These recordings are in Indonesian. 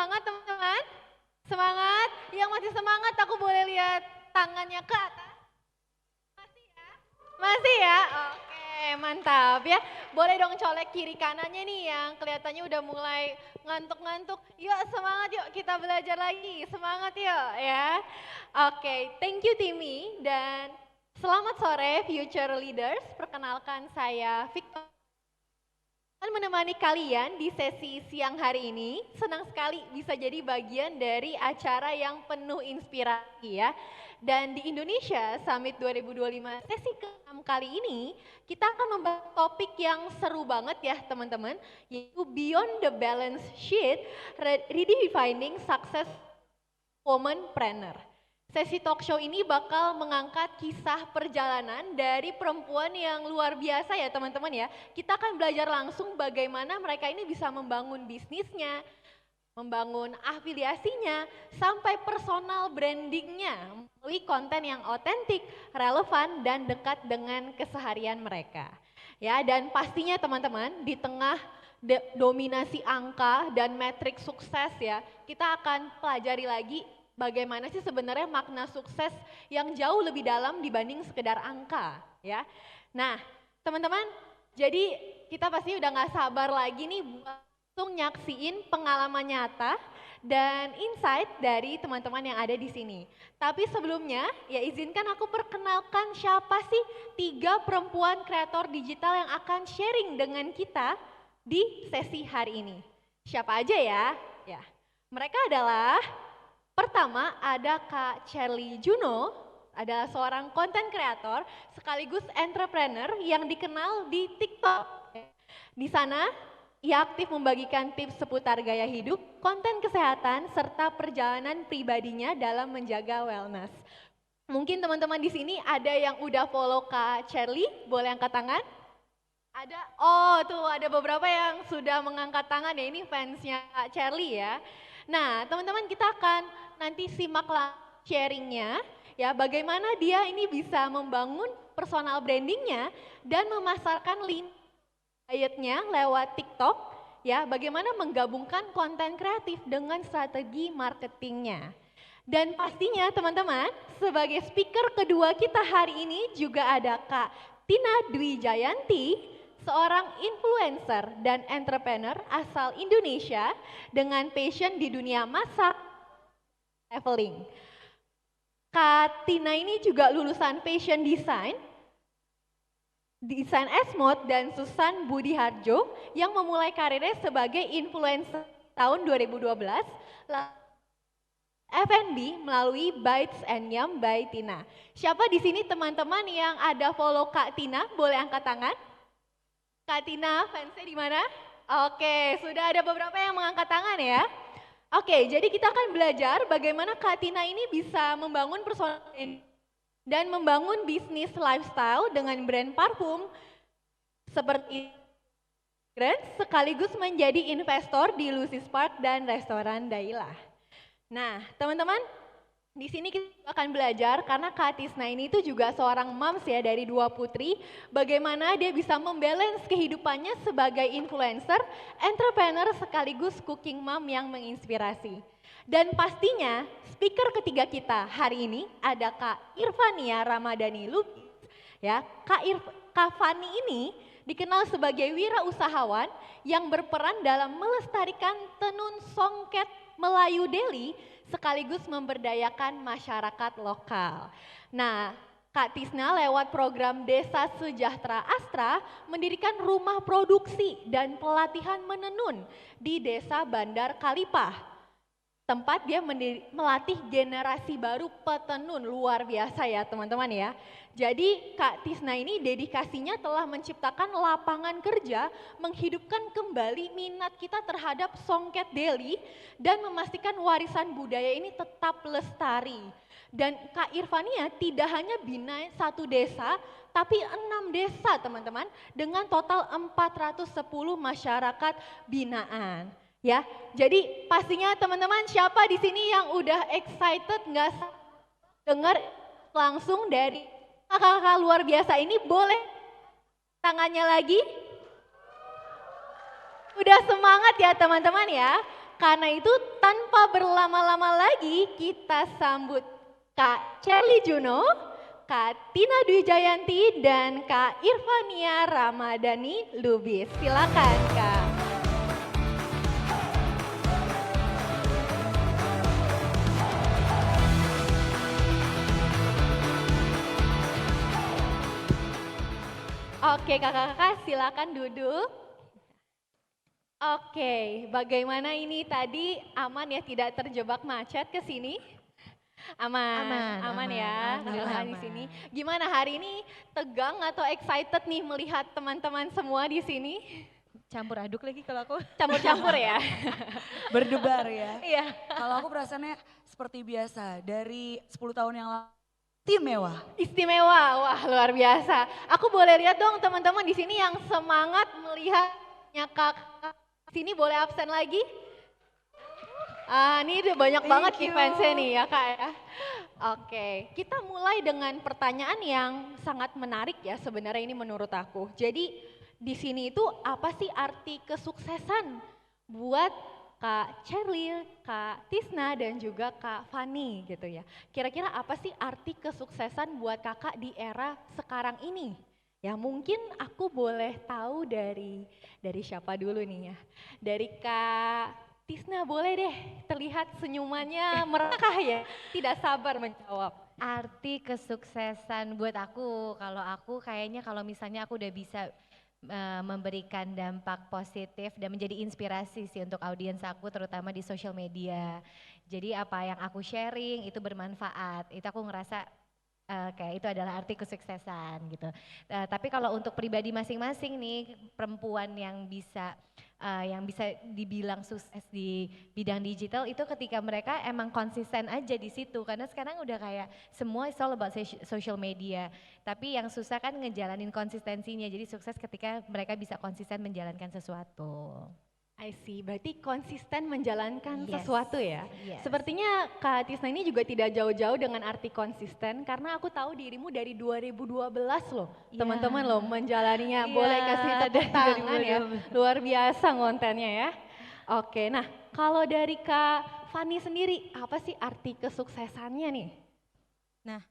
semangat teman-teman? Semangat? Yang masih semangat aku boleh lihat tangannya ke atas? Masih ya? Masih ya? Oke, mantap ya. Boleh dong colek kiri kanannya nih yang kelihatannya udah mulai ngantuk-ngantuk. Yuk semangat yuk kita belajar lagi. Semangat yuk ya. Oke, thank you Timmy dan selamat sore Future Leaders. Perkenalkan saya Victor. Akan menemani kalian di sesi siang hari ini. Senang sekali bisa jadi bagian dari acara yang penuh inspirasi ya. Dan di Indonesia Summit 2025 sesi ke-6 kali ini, kita akan membahas topik yang seru banget ya teman-teman, yaitu Beyond the Balance Sheet, Redefining Success Womanpreneur. Sesi talk show ini bakal mengangkat kisah perjalanan dari perempuan yang luar biasa ya teman-teman ya. Kita akan belajar langsung bagaimana mereka ini bisa membangun bisnisnya, membangun afiliasinya, sampai personal brandingnya melalui konten yang otentik, relevan, dan dekat dengan keseharian mereka. Ya, dan pastinya teman-teman di tengah dominasi angka dan metrik sukses ya, kita akan pelajari lagi bagaimana sih sebenarnya makna sukses yang jauh lebih dalam dibanding sekedar angka ya. Nah teman-teman, jadi kita pasti udah gak sabar lagi nih buat langsung nyaksiin pengalaman nyata dan insight dari teman-teman yang ada di sini. Tapi sebelumnya ya izinkan aku perkenalkan siapa sih 3 perempuan kreator digital yang akan sharing dengan kita di sesi hari ini. Siapa aja ya? Ya, mereka adalah pertama ada Kak Cherly Juno, adalah seorang konten kreator sekaligus entrepreneur yang dikenal di TikTok. Di sana ia aktif membagikan tips seputar gaya hidup, konten kesehatan, serta perjalanan pribadinya dalam menjaga wellness. Mungkin teman-teman di sini ada yang udah follow Kak Cherly, boleh angkat tangan? Ada, oh tuh ada beberapa yang sudah mengangkat tangan ya, ini fansnya Kak Cherly ya. Nah teman-teman kita akan nanti simak sharingnya ya, bagaimana dia ini bisa membangun personal brandingnya dan memasarkan link dietnya lewat TikTok ya, bagaimana menggabungkan konten kreatif dengan strategi marketingnya. Dan pastinya teman-teman sebagai speaker kedua kita hari ini juga ada Kak Tina Dwi Jayanti, seorang influencer dan entrepreneur asal Indonesia dengan passion di dunia masak, traveling. Kak Tina ini juga lulusan fashion design Esmod dan Susan Budi Harjo yang memulai karirnya sebagai influencer tahun 2012, F&B melalui Bites and Yum by Tina. Siapa di sini teman-teman yang ada follow Kak Tina? Boleh angkat tangan? Kak Tina, fansnya di mana? Oke, sudah ada beberapa yang mengangkat tangan ya. Oke, jadi kita akan belajar bagaimana Kak Tina ini bisa membangun personal dan membangun bisnis lifestyle dengan brand parfum seperti sekaligus menjadi investor di Lucy's Park dan restoran Daila. Nah, teman-teman, di sini kita akan belajar karena Kak Tisna ini itu juga seorang moms ya dari 2 putri, bagaimana dia bisa membalance kehidupannya sebagai influencer, entrepreneur sekaligus cooking mom yang menginspirasi. Dan pastinya speaker ketiga kita hari ini ada Kak Irvania Ramadhani Lubis. Ya, Kak Fani ini dikenal sebagai wirausahawan yang berperan dalam melestarikan tenun songket Melayu Deli sekaligus memberdayakan masyarakat lokal. Nah, Kak Tisna lewat program Desa Sejahtera Astra mendirikan rumah produksi dan pelatihan menenun di Desa Bandar Kalipah. Tempat dia melatih generasi baru petenun, luar biasa ya teman-teman ya. Jadi Kak Tisna ini dedikasinya telah menciptakan lapangan kerja, menghidupkan kembali minat kita terhadap songket Deli dan memastikan warisan budaya ini tetap lestari. Dan Kak Irvania tidak hanya bina 1 desa, tapi 6 desa teman-teman dengan total 410 masyarakat binaan. Ya, jadi pastinya teman-teman siapa di sini yang udah excited nggak dengar langsung dari kakak-kakak luar biasa ini, boleh tangannya lagi? Udah semangat ya teman-teman ya. Karena itu tanpa berlama-lama lagi kita sambut Kak Cherly Juno, Kak Tina Dwi Jayanti, dan Kak Irfania Ramadhani Lubis. Silakan Kak. Oke kakak-kakak silakan duduk. Oke, bagaimana ini tadi aman ya tidak terjebak macet ke sini? Aman ya, Alhamdulillah di aman. sini. Gimana hari ini tegang atau excited nih melihat teman-teman semua di sini? Campur aduk lagi kalau aku. Campur-campur ya? Berdebar ya. Iya. Kalau aku perasaannya seperti biasa, dari 10 tahun yang lalu, istimewa. Istimewa, wah luar biasa. Aku boleh lihat dong teman-teman di sini yang semangat melihatnya kakak. Sini boleh absen lagi? Ini udah banyak banget nih fansnya nih ya kak ya. Oke, kita mulai dengan pertanyaan yang sangat menarik ya sebenarnya ini menurut aku. Jadi di sini itu apa sih arti kesuksesan buat Kak Cherly, Kak Tisna dan juga Kak Fani gitu ya. Kira-kira apa sih arti kesuksesan buat kakak di era sekarang ini? Ya mungkin aku boleh tahu dari siapa dulu nih ya. Dari Kak Tisna boleh deh, terlihat senyumannya merekah ya, tidak sabar menjawab. Arti kesuksesan buat aku, kalau aku kayaknya kalau misalnya aku udah bisa memberikan dampak positif dan menjadi inspirasi sih untuk audiens aku terutama di social media. Jadi apa yang aku sharing itu bermanfaat, itu aku ngerasa kayak itu adalah arti kesuksesan gitu. Tapi kalau untuk pribadi masing-masing nih perempuan yang bisa dibilang sukses di bidang digital itu ketika mereka emang konsisten aja di situ karena sekarang udah kayak semua it's all about social media. Tapi yang susah kan ngejalanin konsistensinya. Jadi sukses ketika mereka bisa konsisten menjalankan sesuatu. I see, berarti konsisten menjalankan Yes. sesuatu ya. Yes. Sepertinya Kak Tisna ini juga tidak jauh-jauh dengan arti konsisten karena aku tahu dirimu dari 2012 loh. Iya. Teman-teman loh menjalaninya. Iya, Boleh kasih tepuk dari tangan ya. 2012. Luar biasa ngontennya ya. Oke, nah kalau dari Kak Fani sendiri apa sih arti kesuksesannya nih? Nah,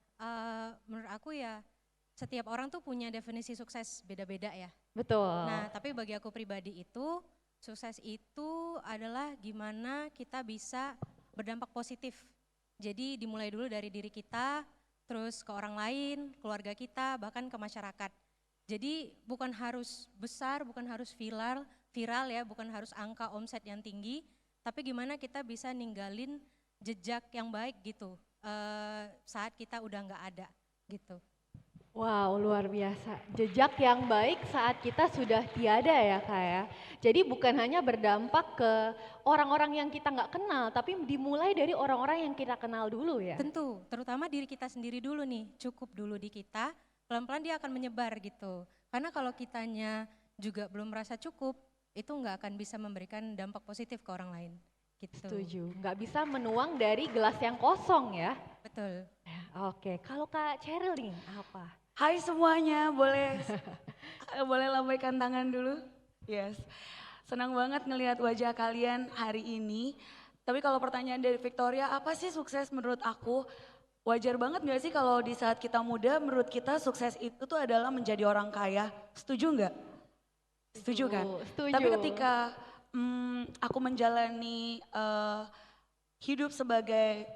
menurut aku ya setiap orang tuh punya definisi sukses beda-beda ya. Betul. Nah, tapi bagi aku pribadi itu sukses itu adalah gimana kita bisa berdampak positif. Jadi dimulai dulu dari diri kita, terus ke orang lain, keluarga kita, bahkan ke masyarakat. Jadi bukan harus besar, bukan harus viral ya, bukan harus angka omset yang tinggi, tapi gimana kita bisa ninggalin jejak yang baik gitu saat kita udah nggak ada gitu. Wow, luar biasa. Jejak yang baik saat kita sudah tiada ya Kak ya. Jadi bukan hanya berdampak ke orang-orang yang kita nggak kenal, tapi dimulai dari orang-orang yang kita kenal dulu ya. Tentu, terutama diri kita sendiri dulu nih, cukup dulu di kita, pelan-pelan dia akan menyebar gitu. Karena kalau kitanya juga belum merasa cukup, itu nggak akan bisa memberikan dampak positif ke orang lain. Gitu. Setuju, nggak bisa menuang dari gelas yang kosong ya. Betul. Oke, kalau Kak Cheryl nih apa? Hai semuanya, boleh lambaikan tangan dulu? Yes. Senang banget ngelihat wajah kalian hari ini. Tapi kalau pertanyaan dari Victoria, apa sih sukses menurut aku? Wajar banget gak sih kalau di saat kita muda menurut kita sukses itu tuh adalah menjadi orang kaya? Setuju nggak? Setuju kan? Setuju. Tapi ketika aku menjalani hidup sebagai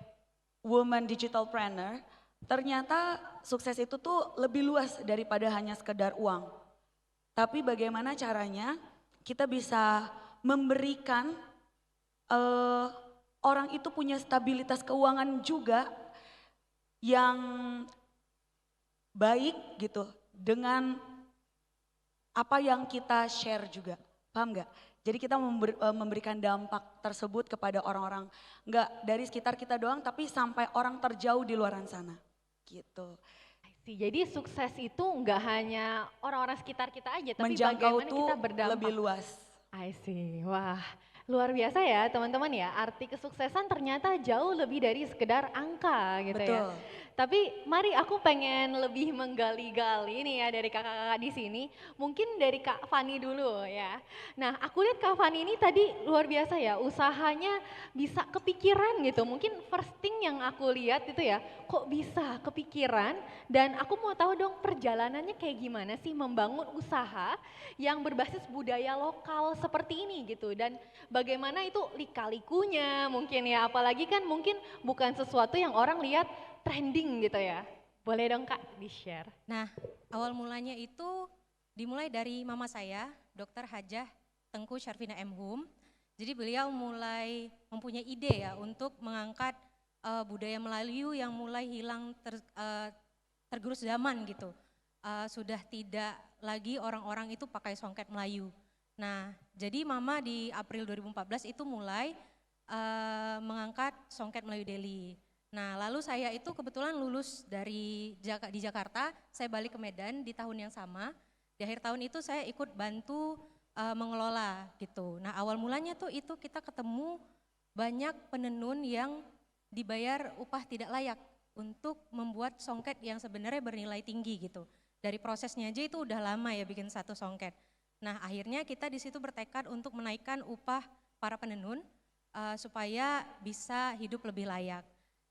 woman digitalpreneur, ternyata sukses itu tuh lebih luas daripada hanya sekedar uang. Tapi bagaimana caranya kita bisa memberikan orang itu punya stabilitas keuangan juga yang baik gitu dengan apa yang kita share juga. Paham nggak? Jadi kita memberikan dampak tersebut kepada orang-orang, nggak dari sekitar kita doang tapi sampai orang terjauh di luar sana. Gitu. Jadi sukses itu nggak hanya orang-orang sekitar kita aja, tapi Menjangkau bagaimana tuh kita berdampak. lebih luas. I see, wah luar biasa ya teman-teman ya. Arti kesuksesan ternyata jauh lebih dari sekedar angka gitu ya. Betul. Tapi mari aku pengen lebih menggali-gali nih ya dari kakak-kakak di sini. Mungkin dari Kak Fani dulu ya. Nah, aku lihat Kak Fani ini tadi luar biasa ya, usahanya bisa kepikiran gitu. Mungkin first thing yang aku lihat itu ya, kok bisa kepikiran dan aku mau tahu dong perjalanannya kayak gimana sih membangun usaha yang berbasis budaya lokal seperti ini gitu. Dan bagaimana itu lika-likunya mungkin ya, apalagi kan mungkin bukan sesuatu yang orang lihat trending gitu ya. Boleh dong Kak di-share? Nah, awal mulanya itu dimulai dari mama saya, Dr. Hajah Tengku Syarfina M. Hum. Jadi beliau mulai mempunyai ide ya untuk mengangkat budaya Melayu yang mulai hilang tergerus zaman gitu. Sudah tidak lagi orang-orang itu pakai songket Melayu. Nah, jadi mama di April 2014 itu mulai mengangkat songket Melayu Deli. Nah, lalu saya itu kebetulan lulus di Jakarta, saya balik ke Medan di tahun yang sama. Di akhir tahun itu saya ikut bantu mengelola gitu. Nah, awal mulanya tuh itu kita ketemu banyak penenun yang dibayar upah tidak layak untuk membuat songket yang sebenarnya bernilai tinggi gitu. Dari prosesnya aja itu udah lama ya bikin satu songket. Nah, akhirnya kita di situ bertekad untuk menaikkan upah para penenun supaya bisa hidup lebih layak.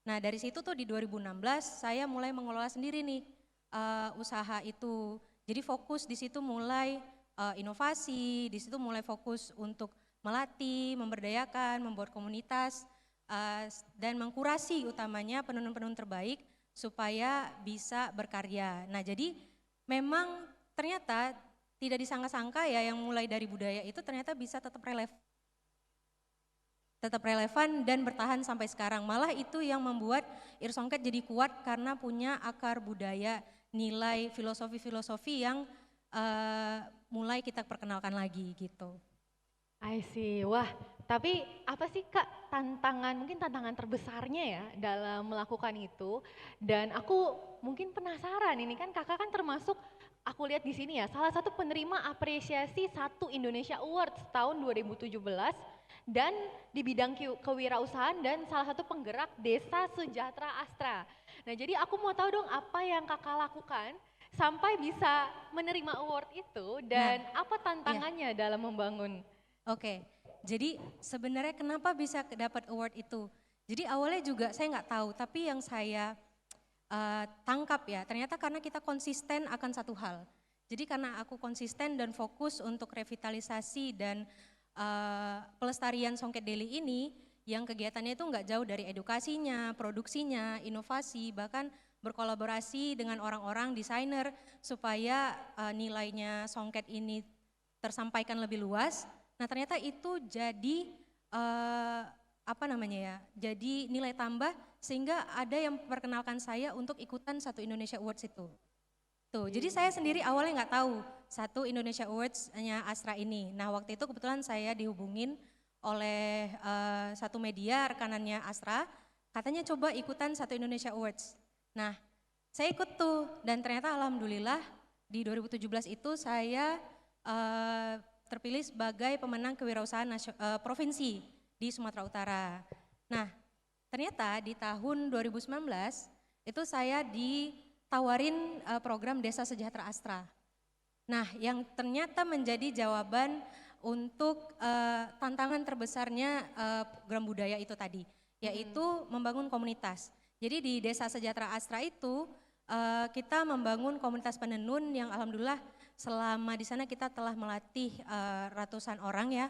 Nah, dari situ tuh di 2016 saya mulai mengelola sendiri nih usaha itu. Jadi fokus di situ mulai inovasi, di situ mulai fokus untuk melatih, memberdayakan, membuat komunitas dan mengkurasi utamanya penenun-penenun terbaik supaya bisa berkarya. Nah, jadi memang ternyata tidak disangka-sangka ya yang mulai dari budaya itu ternyata bisa tetap relevan dan bertahan sampai sekarang. Malah itu yang membuat Irsongket jadi kuat karena punya akar budaya, nilai filosofi-filosofi yang mulai kita perkenalkan lagi gitu. I see. Wah, tapi apa sih Kak mungkin tantangan terbesarnya ya dalam melakukan itu? Dan aku mungkin penasaran, ini kan kakak kan termasuk aku lihat di sini ya, salah satu penerima apresiasi Satu Indonesia Awards tahun 2017 dan di bidang kewirausahaan dan salah satu penggerak Desa Sejahtera Astra. Nah, jadi aku mau tahu dong apa yang kakak lakukan sampai bisa menerima award itu dan apa tantangannya dalam membangun? Oke, jadi sebenarnya kenapa bisa dapat award itu? Jadi awalnya juga saya nggak tahu, tapi yang saya tangkap ya, ternyata karena kita konsisten akan satu hal. Jadi karena aku konsisten dan fokus untuk revitalisasi dan pelestarian Songket Deli ini, yang kegiatannya itu nggak jauh dari edukasinya, produksinya, inovasi, bahkan berkolaborasi dengan orang-orang desainer supaya nilainya Songket ini tersampaikan lebih luas. Nah, ternyata itu jadi jadi nilai tambah sehingga ada yang memperkenalkan saya untuk ikutan Satu Indonesia Awards itu. Tuh, jadi saya sendiri awalnya nggak tahu Satu Indonesia Awards-nya Astra ini. Nah, waktu itu kebetulan saya dihubungin oleh satu media rekanannya Astra, katanya coba ikutan Satu Indonesia Awards. Nah, saya ikut tuh dan ternyata alhamdulillah di 2017 itu saya terpilih sebagai pemenang kewirausahaan provinsi di Sumatera Utara. Nah, ternyata di tahun 2019 itu saya ditawarin program Desa Sejahtera Astra. Nah, yang ternyata menjadi jawaban untuk tantangan terbesarnya program budaya itu tadi, yaitu membangun komunitas. Jadi di Desa Sejahtera Astra itu kita membangun komunitas penenun yang alhamdulillah selama di sana kita telah melatih ratusan orang ya.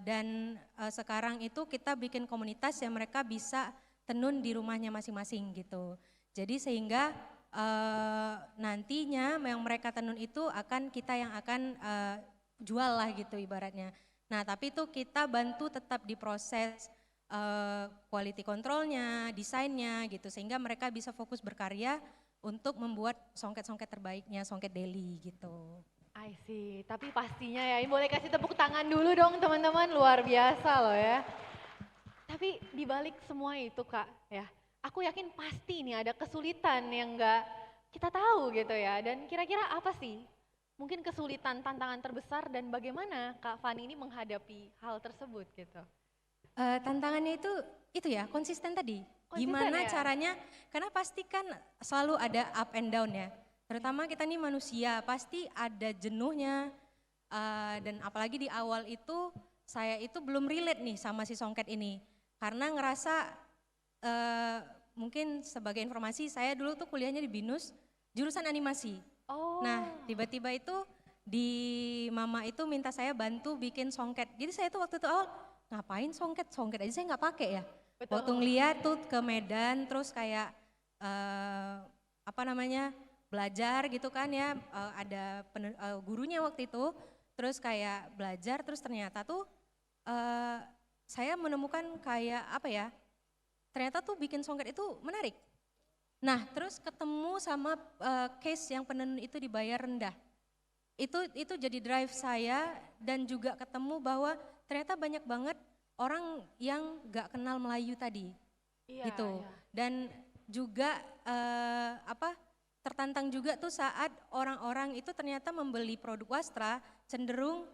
Dan sekarang itu kita bikin komunitas yang mereka bisa tenun di rumahnya masing-masing gitu. Jadi sehingga nantinya yang mereka tenun itu kita yang akan jual lah gitu ibaratnya. Nah, tapi itu kita bantu tetap di proses quality controlnya, desainnya gitu sehingga mereka bisa fokus berkarya untuk membuat songket-songket terbaiknya Songket Deli gitu. I see, tapi pastinya ya, ini boleh kasih tepuk tangan dulu dong teman-teman, luar biasa loh ya. Tapi dibalik semua itu Kak, ya, aku yakin pasti nih ada kesulitan yang nggak kita tahu gitu ya. Dan kira-kira apa sih mungkin kesulitan, tantangan terbesar dan bagaimana Kak Fani ini menghadapi hal tersebut gitu? Tantangannya itu ya konsisten tadi. Gimana ya? caranya, karena pasti kan selalu ada up and down ya. Terutama kita nih manusia, pasti ada jenuhnya. Dan apalagi di awal itu, saya itu belum relate nih sama si Songket ini. Karena ngerasa, mungkin sebagai informasi, saya dulu tuh kuliahnya di BINUS, jurusan animasi. Oh. Nah, tiba-tiba itu di mama itu minta saya bantu bikin songket. Jadi saya tuh waktu itu awal ngapain songket? Songket aja saya nggak pakai ya. Betul. Waktu ngeliat tuh ke Medan terus kayak apa namanya belajar gitu kan ya. Ada gurunya waktu itu. Terus kayak belajar terus ternyata tuh saya menemukan kayak apa ya. Ternyata tuh bikin songket itu menarik. Nah, terus ketemu sama case yang penenun itu dibayar rendah. Itu jadi drive saya dan juga ketemu bahwa ternyata banyak banget orang yang gak kenal Melayu tadi. Iya, gitu. iya. Dan juga tertantang juga tuh saat orang-orang itu ternyata membeli produk wastra cenderung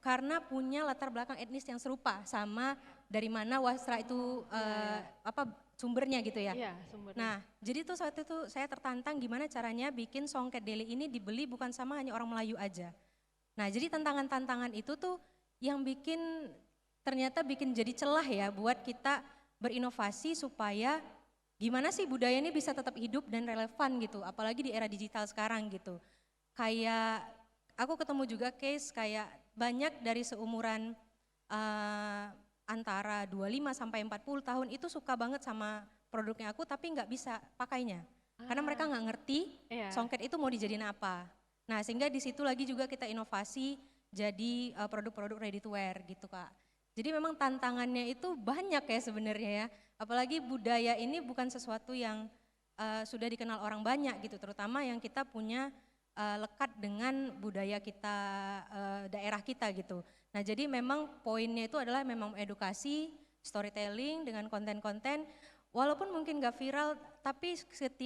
karena punya latar belakang etnis yang serupa sama dari mana wastra itu sumbernya gitu ya. Iya, sumbernya. Nah, jadi tuh saat itu saya tertantang gimana caranya bikin songket Deli ini dibeli bukan sama hanya orang Melayu aja. Nah, jadi tantangan-tantangan itu tuh yang ternyata bikin jadi celah ya buat kita berinovasi supaya gimana sih budaya ini bisa tetap hidup dan relevan gitu, apalagi di era digital sekarang gitu. Kayak aku ketemu juga case kayak banyak dari seumuran antara 25 sampai 40 tahun itu suka banget sama produknya aku tapi nggak bisa pakainya. Karena mereka nggak ngerti songket itu mau dijadiin apa. Nah sehingga di situ lagi juga kita inovasi jadi produk-produk ready to wear gitu Kak. Jadi memang tantangannya itu banyak ya sebenarnya ya. Apalagi budaya ini bukan sesuatu yang sudah dikenal orang banyak gitu. Terutama yang kita punya lekat dengan budaya kita, daerah kita gitu. Nah jadi memang poinnya itu adalah memang edukasi, storytelling dengan konten-konten, walaupun mungkin gak viral, tapi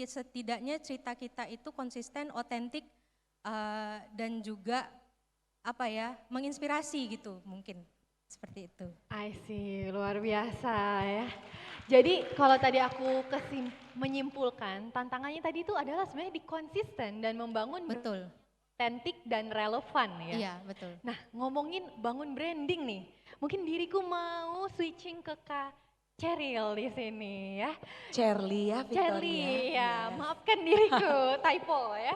setidaknya cerita kita itu konsisten, otentik, dan juga menginspirasi gitu mungkin, seperti itu. I see, luar biasa ya. Jadi kalau tadi aku menyimpulkan, tantangannya tadi itu adalah sebenarnya di konsisten dan membangun Betul. otentik dan relevan ya. Iya betul. Nah ngomongin bangun branding nih, mungkin diriku mau switching ke Kak Cheryl di sini ya. Cherly ya, Victoria. Cherly ya, Yes. maafkan diriku, typo ya.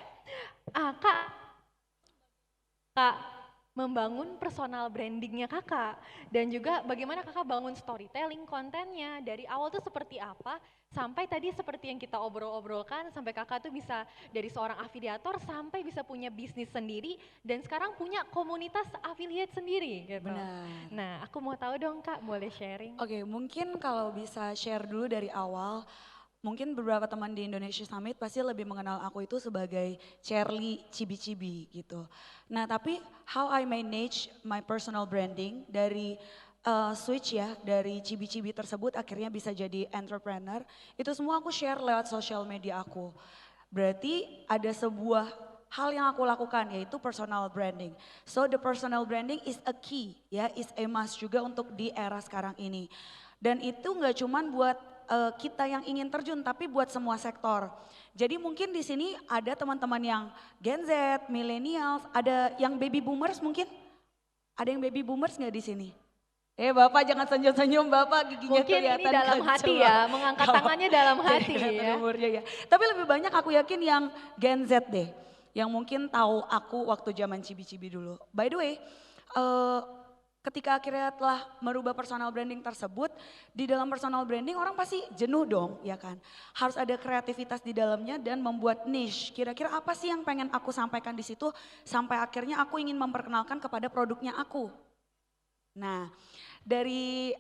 Kak membangun personal brandingnya kakak dan juga bagaimana kakak bangun storytelling kontennya dari awal tuh seperti apa sampai tadi seperti yang kita obrol-obrolkan sampai kakak tuh bisa dari seorang afiliator sampai bisa punya bisnis sendiri dan sekarang punya komunitas affiliate sendiri gitu. Benar. Nah aku mau tahu dong kak, boleh sharing? Oke, mungkin kalau bisa share dulu dari awal, mungkin beberapa teman di Indonesia Summit pasti lebih mengenal aku itu sebagai Cherly Cibi-Cibi gitu. Nah tapi how I manage my personal branding dari switch ya, dari Cibi-Cibi tersebut akhirnya bisa jadi entrepreneur, itu semua aku share lewat sosial media aku. Berarti ada sebuah hal yang aku lakukan yaitu personal branding. So the personal branding is a key ya, is a must juga untuk di era sekarang ini. Dan itu nggak cuman buat kita yang ingin terjun tapi buat semua sektor. Jadi mungkin di sini ada teman-teman yang Gen Z, millennials, ada yang baby boomers mungkin? Ada yang baby boomers nggak di sini? Bapak jangan senyum-senyum, Bapak giginya Mungkin kelihatan ini dalam kencang. hati ya, mengangkat tangannya dalam hati ya. Umurnya ya. Tapi lebih banyak aku yakin yang Gen Z deh. Yang mungkin tahu aku waktu zaman Cibi-Cibi dulu. By the way, ketika akhirnya telah merubah personal branding tersebut, di dalam personal branding orang pasti jenuh dong, ya kan? Harus ada kreativitas di dalamnya dan membuat niche. Kira-kira apa sih yang pengen aku sampaikan di situ sampai akhirnya aku ingin memperkenalkan kepada produknya aku. Nah, dari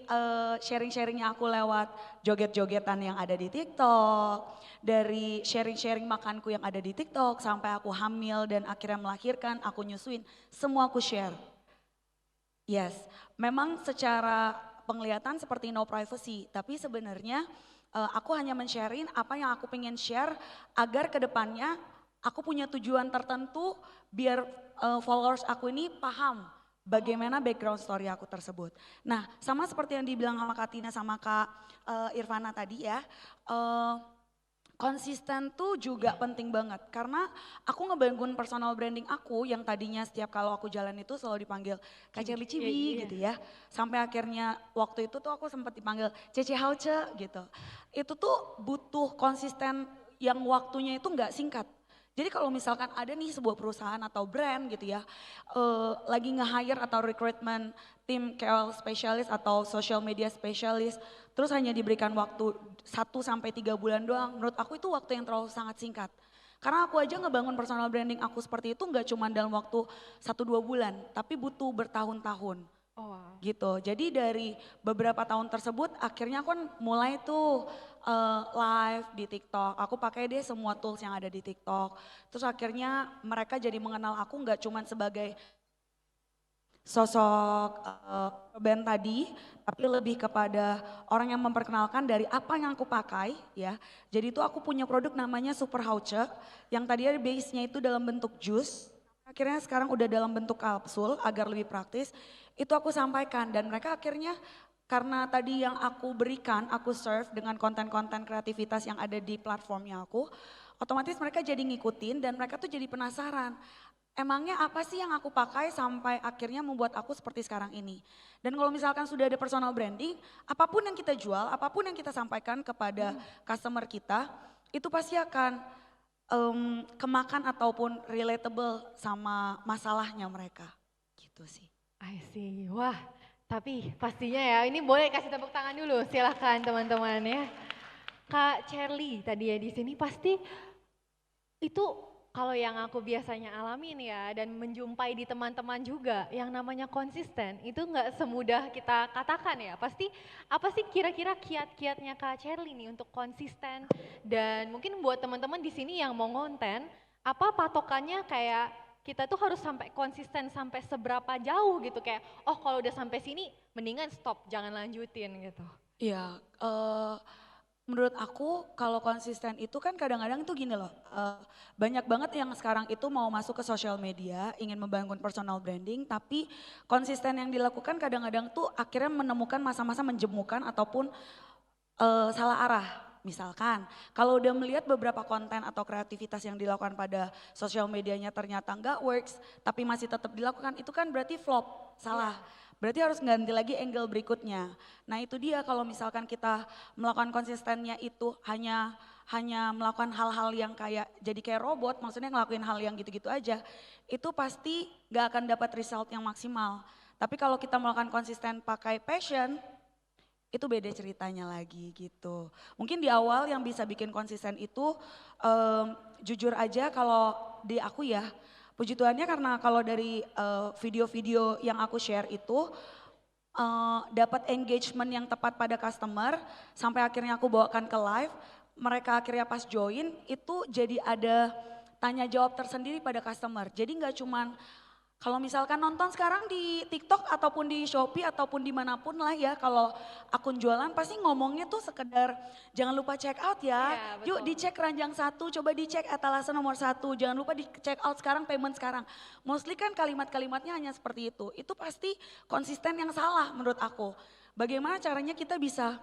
sharing-sharingnya aku lewat joget-jogetan yang ada di TikTok, dari sharing-sharing makanku yang ada di TikTok, sampai aku hamil dan akhirnya melahirkan, aku nyusuin, semua aku share. Yes, memang secara penglihatan seperti no privacy, tapi sebenarnya aku hanya men-sharing apa yang aku pengen share agar kedepannya aku punya tujuan tertentu biar followers aku ini paham bagaimana background story aku tersebut. Nah, sama seperti yang dibilang sama Kak Tina sama Kak Irvana tadi ya, konsisten tuh juga penting banget karena aku ngebangun personal branding aku yang tadinya setiap kalau aku jalan itu selalu dipanggil Kak Cherly Cibi gitu ya. Sampai akhirnya waktu itu tuh aku sempat dipanggil Cece Hauce gitu. Itu tuh butuh konsisten yang waktunya itu nggak singkat. Jadi kalau misalkan ada nih sebuah perusahaan atau brand gitu ya, lagi nge-hire atau recruitment tim KOL spesialis atau social media spesialis, terus hanya diberikan waktu 1 sampai 3 bulan doang, menurut aku itu waktu yang terlalu sangat singkat. Karena aku aja ngebangun personal branding aku seperti itu nggak cuma dalam waktu 1-2 bulan, tapi butuh bertahun-tahun. Oh, wow. Gitu. Jadi dari beberapa tahun tersebut akhirnya aku kan mulai tuh live di TikTok. Aku pakai deh semua tools yang ada di TikTok. Terus akhirnya mereka jadi mengenal aku nggak cuma sebagai sosok band tadi, tapi lebih kepada orang yang memperkenalkan dari apa yang aku pakai ya. Jadi itu aku punya produk namanya Super Hauce yang tadinya base-nya itu dalam bentuk jus. Akhirnya sekarang udah dalam bentuk kapsul agar lebih praktis. Itu aku sampaikan dan mereka akhirnya karena tadi yang aku berikan, aku serve dengan konten-konten kreativitas yang ada di platformnya aku, otomatis mereka jadi ngikutin dan mereka tuh jadi penasaran. Emangnya apa sih yang aku pakai sampai akhirnya membuat aku seperti sekarang ini. Dan kalau misalkan sudah ada personal branding, apapun yang kita jual, apapun yang kita sampaikan kepada customer kita, itu pasti akan kemakan ataupun relatable sama masalahnya mereka. Gitu sih. I see. Wah, tapi pastinya ya, ini boleh kasih tepuk tangan dulu, silahkan teman-teman ya. Kak Cherly tadi ya di sini pasti itu kalau yang aku biasanya alamin ya dan menjumpai di teman-teman juga yang namanya konsisten itu nggak semudah kita katakan ya. Pasti apa sih kira-kira kiat-kiatnya Kak Cherly nih untuk konsisten dan mungkin buat teman-teman di sini yang mau ngonten, apa patokannya kayak kita tuh harus sampai konsisten sampai seberapa jauh gitu kayak oh kalau udah sampai sini mendingan stop jangan lanjutin gitu. Iya, menurut aku kalau konsisten itu kan kadang-kadang tuh gini loh, banyak banget yang sekarang itu mau masuk ke sosial media, ingin membangun personal branding, tapi konsisten yang dilakukan kadang-kadang tuh akhirnya menemukan masa-masa menjemukan ataupun salah arah. Misalkan kalau udah melihat beberapa konten atau kreativitas yang dilakukan pada sosial medianya ternyata nggak works, tapi masih tetap dilakukan, itu kan berarti flop, salah. Berarti harus ganti lagi angle berikutnya. Nah itu dia kalau misalkan kita melakukan konsistennya itu hanya melakukan hal-hal yang kayak jadi kayak robot, maksudnya ngelakuin hal yang gitu-gitu aja, itu pasti gak akan dapat result yang maksimal. Tapi kalau kita melakukan konsisten pakai passion, itu beda ceritanya lagi gitu. Mungkin di awal yang bisa bikin konsisten itu jujur aja kalau di aku ya, puji Tuhannya karena kalau dari video-video yang aku share itu dapat engagement yang tepat pada customer sampai akhirnya aku bawakan ke live, mereka akhirnya pas join itu jadi ada tanya jawab tersendiri pada customer. Jadi nggak cuman kalau misalkan nonton sekarang di TikTok ataupun di Shopee ataupun dimanapun lah ya kalau akun jualan pasti ngomongnya tuh sekedar jangan lupa check out ya. Iya, Yuk betul. dicek ranjang 1, coba dicek etalase nomor 1, jangan lupa di check out sekarang payment sekarang. Mostly kan kalimat-kalimatnya hanya seperti itu pasti konsisten yang salah menurut aku. Bagaimana caranya kita bisa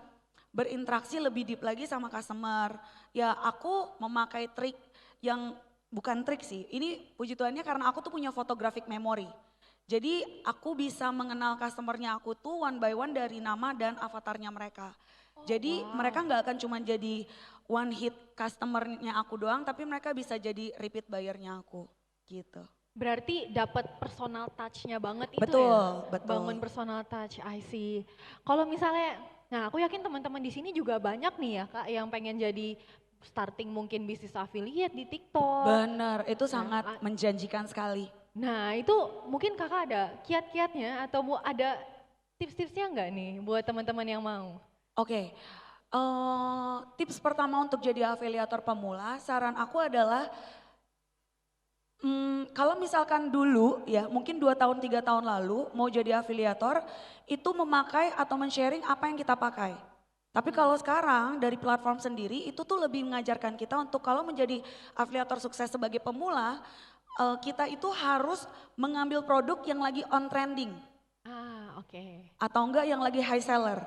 berinteraksi lebih deep lagi sama customer. Ya aku memakai trik yang bukan trik sih, ini puji Tuhannya karena aku tuh punya photographic memory. Jadi aku bisa mengenal customernya aku tuh one by one dari nama dan avatarnya mereka. Jadi mereka nggak akan cuma jadi one hit customernya aku doang, tapi mereka bisa jadi repeat buyernya aku gitu. Berarti dapat personal touch-nya banget itu Betul, ya? betul. Bangun personal touch, I see. Kalau misalnya, nah aku yakin teman-teman di sini juga banyak nih ya Kak yang pengen jadi starting mungkin bisnis affiliate di TikTok. Bener, itu sangat menjanjikan sekali. Nah itu mungkin kakak ada kiat-kiatnya atau ada tips-tipsnya nggak nih buat teman-teman yang mau? Oke, tips pertama untuk jadi afiliator pemula, saran aku adalah kalau misalkan dulu ya mungkin 2 tahun 3 tahun lalu mau jadi afiliator itu memakai atau men-sharing apa yang kita pakai. Tapi kalau sekarang dari platform sendiri itu tuh lebih mengajarkan kita untuk kalau menjadi afiliator sukses sebagai pemula kita itu harus mengambil produk yang lagi on trending Oke. atau enggak yang lagi high seller.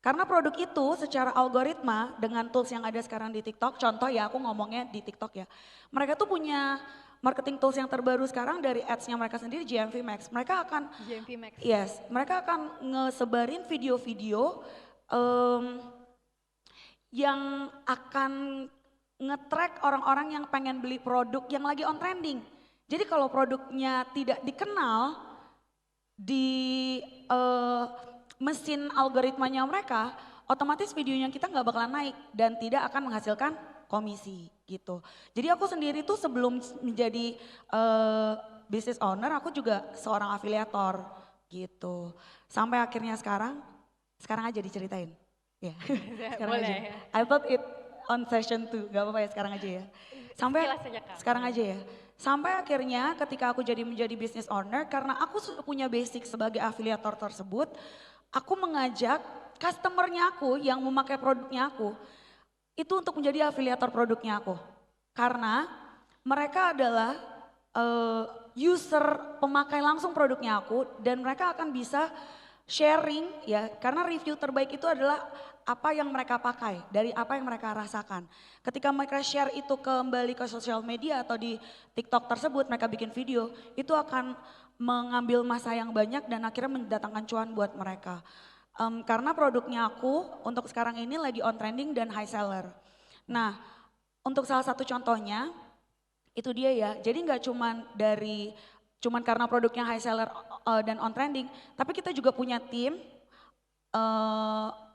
Karena produk itu secara algoritma dengan tools yang ada sekarang di TikTok, contoh ya aku ngomongnya di TikTok ya. Mereka tuh punya marketing tools yang terbaru sekarang dari ads-nya mereka sendiri, GMV Max. Mereka akan GMV Max. mereka akan ngesebarin video-video yang akan nge-track orang-orang yang pengen beli produk yang lagi on trending. Jadi kalau produknya tidak dikenal di mesin algoritmanya mereka, otomatis videonya kita nggak bakalan naik dan tidak akan menghasilkan komisi gitu. Jadi aku sendiri tuh sebelum menjadi business owner, aku juga seorang afiliator gitu. Sampai akhirnya sekarang aja diceritain. Ya, sekarang Boleh, aja. ya. I thought it on session 2, gak apa-apa ya sekarang aja ya. Sampai Sekilas saja, Kak. sekarang aja ya. Sampai akhirnya ketika aku menjadi business owner, karena aku sudah punya basic sebagai afiliator tersebut, aku mengajak customernya aku yang memakai produknya aku, itu untuk menjadi afiliator produknya aku. Karena mereka adalah user pemakai langsung produknya aku dan mereka akan bisa sharing ya, karena review terbaik itu adalah apa yang mereka pakai, dari apa yang mereka rasakan. Ketika mereka share itu kembali ke sosial media atau di TikTok tersebut, mereka bikin video, itu akan mengambil masa yang banyak dan akhirnya mendatangkan cuan buat mereka. Karena produknya aku untuk sekarang ini lagi on trending dan high seller. Nah, untuk salah satu contohnya, itu dia ya, jadi nggak cuman karena produknya high seller dan on trending, tapi kita juga punya tim,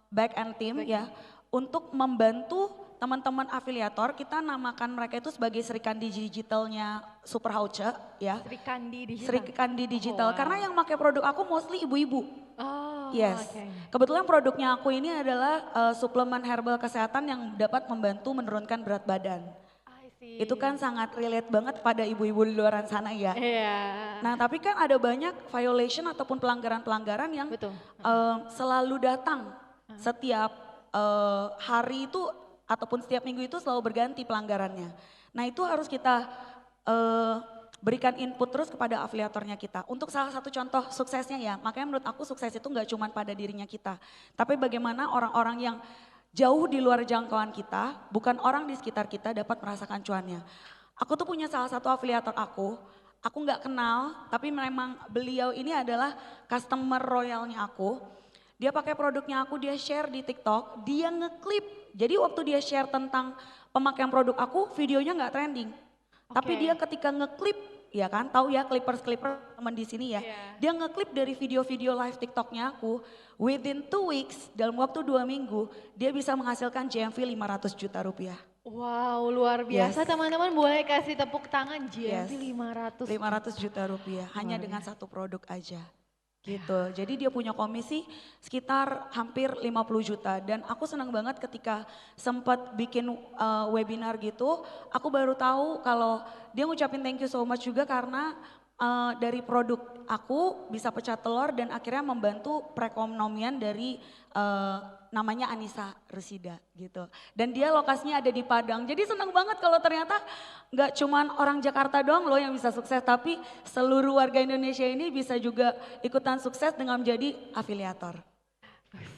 back end team ya, untuk membantu teman-teman afiliator. Kita namakan mereka itu sebagai Serikandi Digitalnya Super Hauce ya. Serikandi Digital. Serikandi Digital, Oh, wow. karena yang pakai produk aku mostly ibu-ibu. Oh, Yes, oke. kebetulan produknya aku ini adalah suplemen herbal kesehatan yang dapat membantu menurunkan berat badan. I see. Itu kan sangat relate banget pada ibu-ibu di luar sana ya. Iya. Nah tapi kan ada banyak violation ataupun pelanggaran-pelanggaran yang Betul. selalu datang setiap hari itu ataupun setiap minggu itu selalu berganti pelanggarannya. Nah itu harus kita berikan input terus kepada afiliatornya kita. Untuk salah satu contoh suksesnya ya, makanya menurut aku sukses itu nggak cuma pada dirinya kita. Tapi bagaimana orang-orang yang jauh di luar jangkauan kita, bukan orang di sekitar kita dapat merasakan cuannya. Aku tuh punya salah satu afiliator aku nggak kenal, tapi memang beliau ini adalah customer royalnya aku. Dia pakai produknya aku, dia share di TikTok, dia ngeklip. Jadi waktu dia share tentang pemakaian produk aku, videonya nggak trending. Tapi Oke. dia ketika ngeklip, ya kan, tahu ya clipper teman di sini ya. Iya. Dia ngeklip dari video-video live TikToknya aku, within 2 weeks, dalam waktu 2 minggu, dia bisa menghasilkan GMV 500 juta rupiah. Wow, luar biasa. Yes. Teman-teman boleh kasih tepuk tangan GMV Yes. 500. 500 juta rupiah, hanya dengan satu produk aja. Gitu, jadi dia punya komisi sekitar hampir 50 juta dan aku senang banget ketika sempat bikin webinar gitu, aku baru tahu kalau dia ngucapin thank you so much juga karena dari produk aku bisa pecah telur dan akhirnya membantu perekonomian dari namanya Anissa Rusida gitu. Dan dia lokasinya ada di Padang. Jadi senang banget kalau ternyata nggak cuman orang Jakarta doang loh yang bisa sukses, tapi seluruh warga Indonesia ini bisa juga ikutan sukses dengan menjadi afiliator.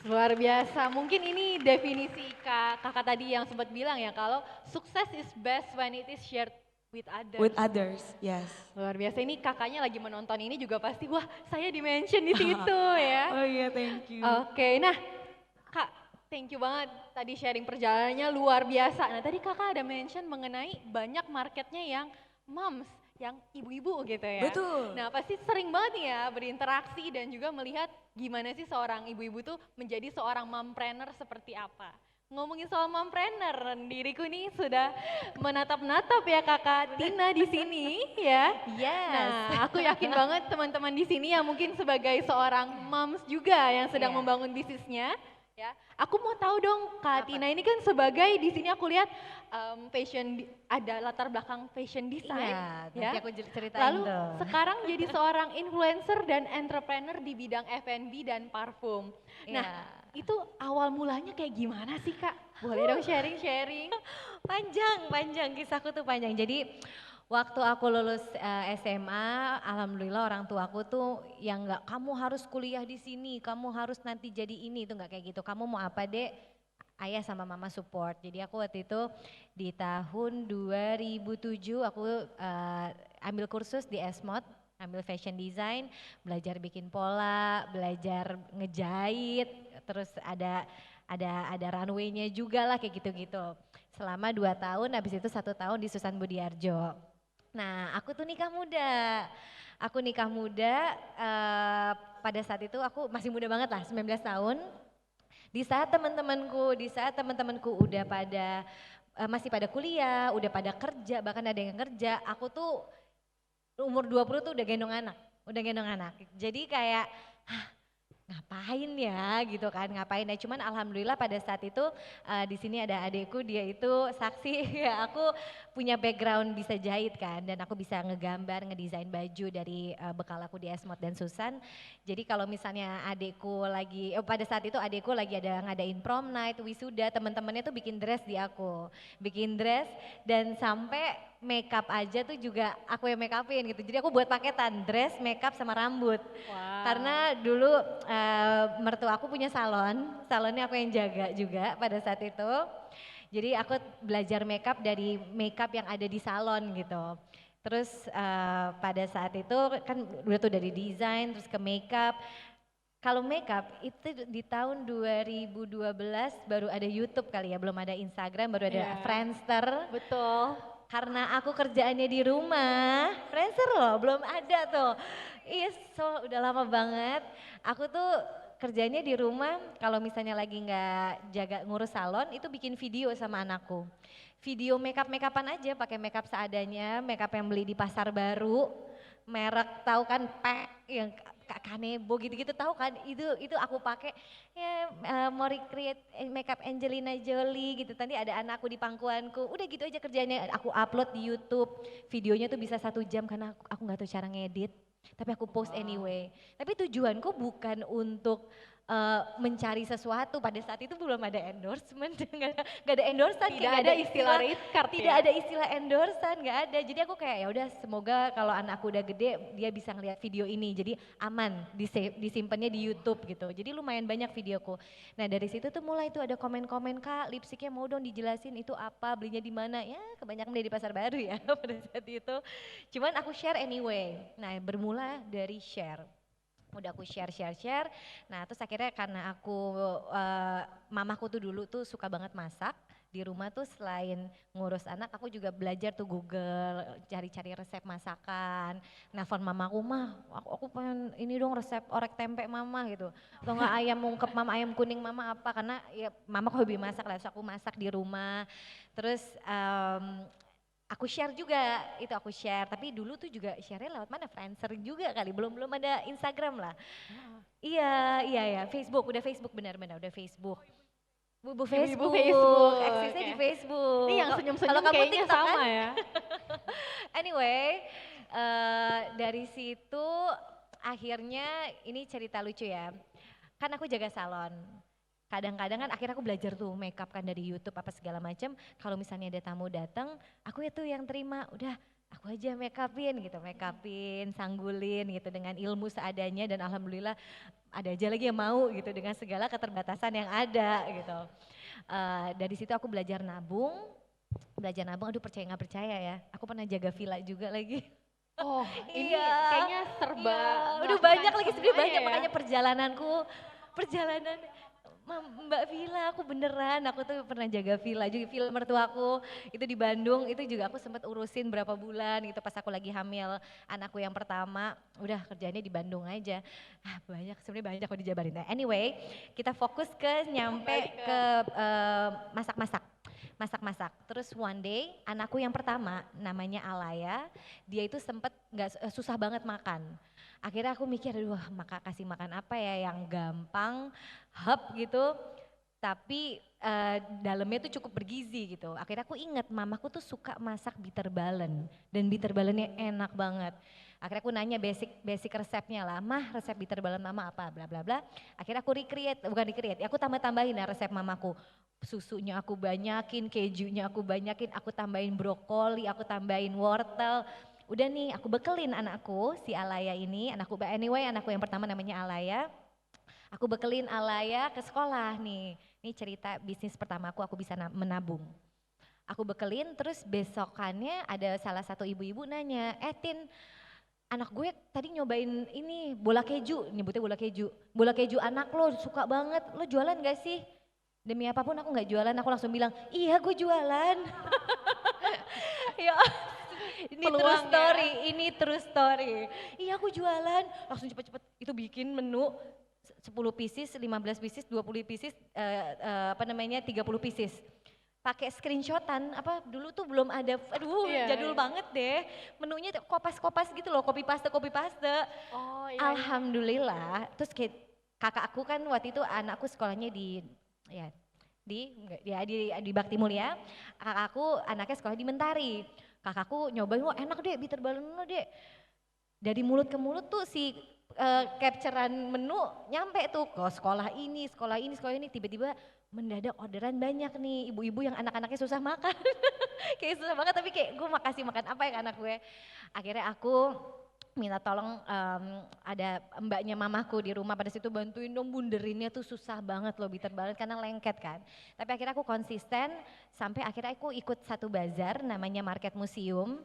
Luar biasa. Mungkin ini definisi kakak tadi yang sempat bilang ya, kalau sukses is best when it is shared with others. With others, yes. Luar biasa. Ini kakaknya lagi menonton ini juga pasti, wah saya di-mention di situ ya. Oh iya, thank you. Oke, nah Kak, thank you banget tadi sharing perjalanannya luar biasa. Nah tadi kakak ada mention mengenai banyak marketnya yang moms, yang ibu-ibu gitu ya. Betul. Nah pasti sering banget nih ya berinteraksi dan juga melihat gimana sih seorang ibu-ibu tuh menjadi seorang mompreneur seperti apa. Ngomongin soal mompreneur, diriku nih sudah menatap-natap ya kakak Tina di sini ya. Yes. Nah, aku yakin banget teman-teman di sini yang mungkin sebagai seorang moms juga yang sedang Iya. membangun bisnisnya, ya. Aku mau tahu dong, Kak Tina ini kan sebagai di sini aku lihat ada latar belakang fashion design, Iya, ya. nanti aku ceritain Lalu tuh. sekarang jadi seorang influencer dan entrepreneur di bidang F&B dan parfum. Nah, Iya. itu awal mulanya kayak gimana sih Kak? Boleh dong sharing-sharing? Panjang, kisahku tuh panjang. Jadi Waktu aku lulus SMA, alhamdulillah orang tuaku tuh yang nggak kamu harus kuliah di sini, kamu harus nanti jadi ini, itu nggak kayak gitu. Kamu mau apa dek? Ayah sama mama support. Jadi aku waktu itu di tahun 2007 aku ambil kursus di Esmod, ambil fashion design, belajar bikin pola, belajar ngejahit, terus ada runway-nya juga lah kayak gitu-gitu. Selama 2 tahun, habis itu 1 tahun di Susan Budiarjo. Nah, aku tuh nikah muda. Aku nikah muda, pada saat itu aku masih muda banget lah, 19 tahun. Di saat teman-temanku udah pada masih pada kuliah, udah pada kerja, bahkan ada yang kerja, aku tuh umur 20 tuh udah gendong anak. Jadi kayak ngapain ya gitu kan, ngapain ya, cuman alhamdulillah pada saat itu di sini ada adekku, dia itu saksi ya, aku punya background bisa jahit kan, dan aku bisa ngegambar, ngedesain baju dari bekal aku di Esmod dan Susan. Jadi kalau misalnya adekku lagi pada saat itu adekku lagi ada ngadain prom night, wisuda, teman-temannya tuh bikin dress di aku, bikin dress, dan sampai makeup aja tuh juga aku yang make upin gitu. Jadi aku buat paketan dress, makeup sama rambut. Karena dulu mertua aku punya salonnya aku yang jaga juga pada saat itu. Jadi aku belajar makeup dari makeup yang ada di salon gitu. Terus pada saat itu kan udah tuh dari desain terus ke makeup. Kalau makeup itu di tahun 2012 baru ada YouTube kali ya, belum ada Instagram, baru ada Friendster. Betul. Karena aku kerjaannya di rumah, Friendster loh, belum ada tuh. Iya, so udah lama banget. Aku tuh kerjanya di rumah, kalau misalnya lagi nggak jaga ngurus salon, itu bikin video sama anakku. Video makeup-makeupan aja, pakai makeup seadanya, makeup yang beli di pasar baru, merek tahu kan, yang Kanebo gitu-gitu tahu kan, itu aku pakai ya, mau recreate makeup Angelina Jolie gitu. Tadi ada anakku di pangkuanku, udah gitu aja kerjanya, aku upload di YouTube, videonya tuh bisa 1 jam karena aku nggak tahu cara ngedit, tapi aku post anyway. Tapi tujuanku bukan untuk mencari sesuatu, pada saat itu belum ada endorsement, nggak ada endorsement, Tidak ada istilah red card tidak ya? ada istilah endorsement, nggak ada. Jadi aku kayak ya udah, semoga kalau anakku udah gede dia bisa ngeliat video ini, jadi aman disimpannya di YouTube gitu. Jadi lumayan banyak videoku. Nah dari situ tuh mulai tuh ada komen-komen, kak lipstiknya mau dong dijelasin itu apa, belinya di mana, ya kebanyakan beli di pasar baru ya pada saat itu. Cuman aku share anyway. Nah bermula dari share. Udah aku share. Nah terus akhirnya karena aku, mamaku tuh dulu tuh suka banget masak. Di rumah tuh selain ngurus anak, aku juga belajar tuh Google, cari-cari resep masakan. Nelfon mamaku, mah aku pengen ini dong resep orek tempe mama gitu. Atau enggak ayam ungkep mama, ayam kuning mama apa, karena ya mamaku hobi masak lah, so aku masak di rumah. Terus aku share juga, itu aku share, tapi dulu tuh juga share-nya lewat mana, Friendster juga kali, belum ada Instagram lah. Iya, Facebook, udah Facebook benar-benar, udah Facebook. Bu Ibu-ibu Facebook, Facebook, eksisnya oke. di Facebook. Ini yang Kalau senyum-senyum kamu kayaknya TikTok sama kan? ya. Anyway, dari situ akhirnya ini cerita lucu ya. Kan aku jaga salon. Kadang-kadang kan akhirnya aku belajar tuh makeup kan dari YouTube apa segala macam. Kalau misalnya ada tamu datang, aku itu yang terima. Udah, aku aja makeupin, sanggulin gitu dengan ilmu seadanya, dan alhamdulillah ada aja lagi yang mau gitu dengan segala keterbatasan yang ada gitu. Dari situ aku belajar nabung. Aduh percaya nggak percaya ya, aku pernah jaga villa juga lagi. Oh ini Iya, kayaknya serba iya, udah melakukan banyak lagi sebenarnya, semuanya banyak ya. makanya perjalanan Mbak Villa, aku beneran, aku tuh pernah jaga villa juga, villa mertuaku itu di Bandung, itu juga aku sempat urusin berapa bulan gitu pas aku lagi hamil anakku yang pertama, udah kerjanya di Bandung aja. Sebenarnya banyak kok dijabarin. Nah, anyway, kita fokus ke nyampe ke masak-masak. Terus one day anakku yang pertama namanya Alaya, dia itu sempet susah banget makan. Akhirnya aku mikir, aduh kasih makan apa ya yang gampang, hub gitu. tapi dalamnya tuh cukup bergizi gitu. Akhirnya aku inget mamaku tuh suka masak bitter balen dan bitter balennya enak banget. Akhirnya aku nanya basic resepnya lah, mah resep bitter balen mama apa bla bla bla. Akhirnya aku bukan recreate, aku tambah-tambahin ya resep mamaku. Susunya aku banyakin, kejunya aku banyakin, aku tambahin brokoli, aku tambahin wortel. Udah nih aku bekelin anakku, si Alaya ini, anakku yang pertama namanya Alaya. Aku bekelin Alaya ke sekolah nih. Ini cerita bisnis pertamaku, aku bisa menabung. Aku bekelin terus besokannya ada salah satu ibu-ibu nanya, Tin, anak gue tadi nyobain ini bola keju, nyebutnya bola keju. Bola keju anak lo suka banget, lo jualan gak sih? Demi apapun aku gak jualan, aku langsung bilang, iya gue jualan. Ya, ini true story. Iya aku jualan, langsung cepet-cepet itu bikin menu 10 pieces, 15 pieces, 20 pieces, 30 pieces. Pakai screenshotan, dulu tuh belum ada, jadul banget deh. Menunya kopas-kopas gitu loh, copy paste. Oh iya. Alhamdulillah, terus kakak aku kan waktu itu anakku sekolahnya di Bakti Mulia, kakakku anaknya sekolah di Mentari. Kakakku nyobain, wah enak deh bitter balen lo deh. Dari mulut ke mulut tuh si capturean menu nyampe tuh ke sekolah ini, tiba-tiba mendadak orderan banyak nih ibu-ibu yang anak-anaknya susah makan. Kayak susah banget tapi kayak gue makasih makan apa ya ke anak gue. Akhirnya aku minta tolong ada mbaknya mamaku di rumah pada situ bantuin dong bunderinnya tuh susah banget loh bitter balen karena lengket kan. Tapi akhirnya aku konsisten sampai akhirnya aku ikut satu bazar namanya Market Museum.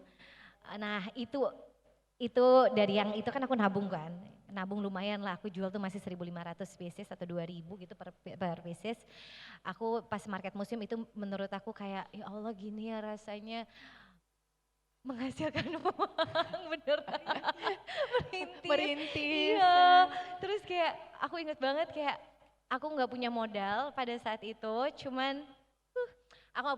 Nah itu dari yang itu kan aku nabung kan. Nabung lumayan lah, aku jual tuh masih 1.500 pieces atau 2.000 gitu per pieces. Aku pas Market Museum itu menurut aku kayak ya Allah gini ya rasanya menghasilkan uang beneran Merintis. Iya, terus kayak aku inget banget kayak aku nggak punya modal pada saat itu, cuman aku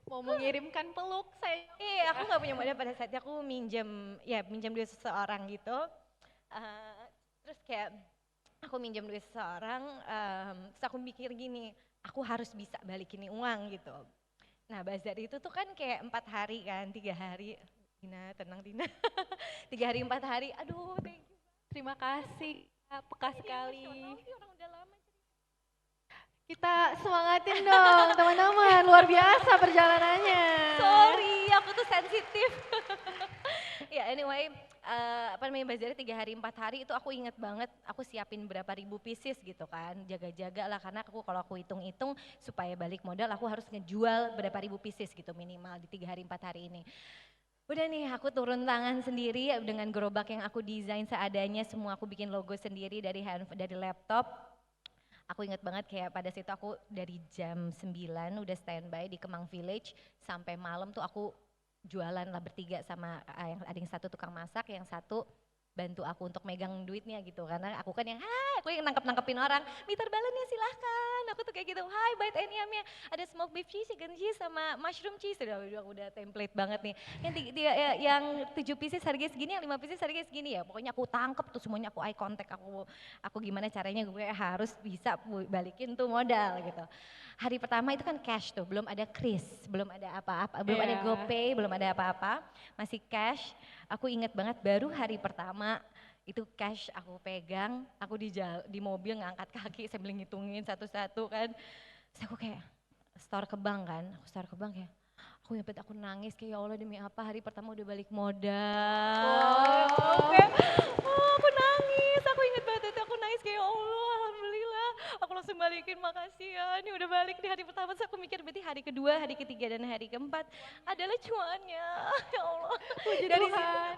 Mau mengirimkan peluk saya. aku nggak punya modal pada saat itu, aku minjem duit seseorang gitu. Terus kayak aku minjem duit seseorang, terus aku mikir gini, aku harus bisa balikin nih uang gitu. Nah bazar itu tuh kan kayak 4 hari kan, 3 hari, Tina tenang Tina, 3 hari 4 hari, aduh thank you. Terima kasih, peka sekali. Orang udah lama. Kita semangatin dong teman-teman, luar biasa perjalanannya. Sorry, aku tuh sensitif. Ya anyway, bazarnya 3 hari 4 hari itu aku inget banget, aku siapin berapa ribu pieces gitu kan, jaga-jaga lah karena kalau aku hitung-hitung supaya balik modal aku harus ngejual berapa ribu pieces gitu minimal di 3 hari 4 hari ini. Udah nih aku turun tangan sendiri dengan gerobak yang aku desain seadanya, semua aku bikin logo sendiri dari laptop. Aku inget banget kayak pada situ aku dari jam 9 udah standby di Kemang Village sampai malam tuh aku jualan lah bertiga sama ada yang satu tukang masak, yang satu bantu aku untuk megang duitnya gitu karena aku kan aku yang nangkepin orang, bitter balennya silahkan, aku tuh kayak gitu, hai bite any yumnya, ada smoked beef cheese, chicken cheese sama mushroom cheese, udah template banget nih, yang 7 pieces harganya segini, yang 5 pieces harganya segini ya, pokoknya aku tangkep tuh semuanya, aku eye contact, aku gimana caranya gue harus bisa balikin tuh modal gitu. Hari pertama itu kan cash tuh, belum ada kris, belum ada apa-apa, belum ada GoPay, belum ada apa-apa, masih cash. Aku inget banget baru hari pertama itu cash aku pegang, aku di mobil ngangkat kaki sambil ngitungin satu-satu kan. Terus aku kayak store ke bank kan, aku nangis kayak ya Allah demi apa hari pertama udah balik modal. Aku nangis, aku inget banget itu aku nangis kayak ya Allah alhamdulillah. Aku langsung balikin makasih ya, ini udah balik di hari pertama. Terus aku mikir berarti hari kedua, hari ketiga dan hari keempat adalah cuannya. Ya Allah.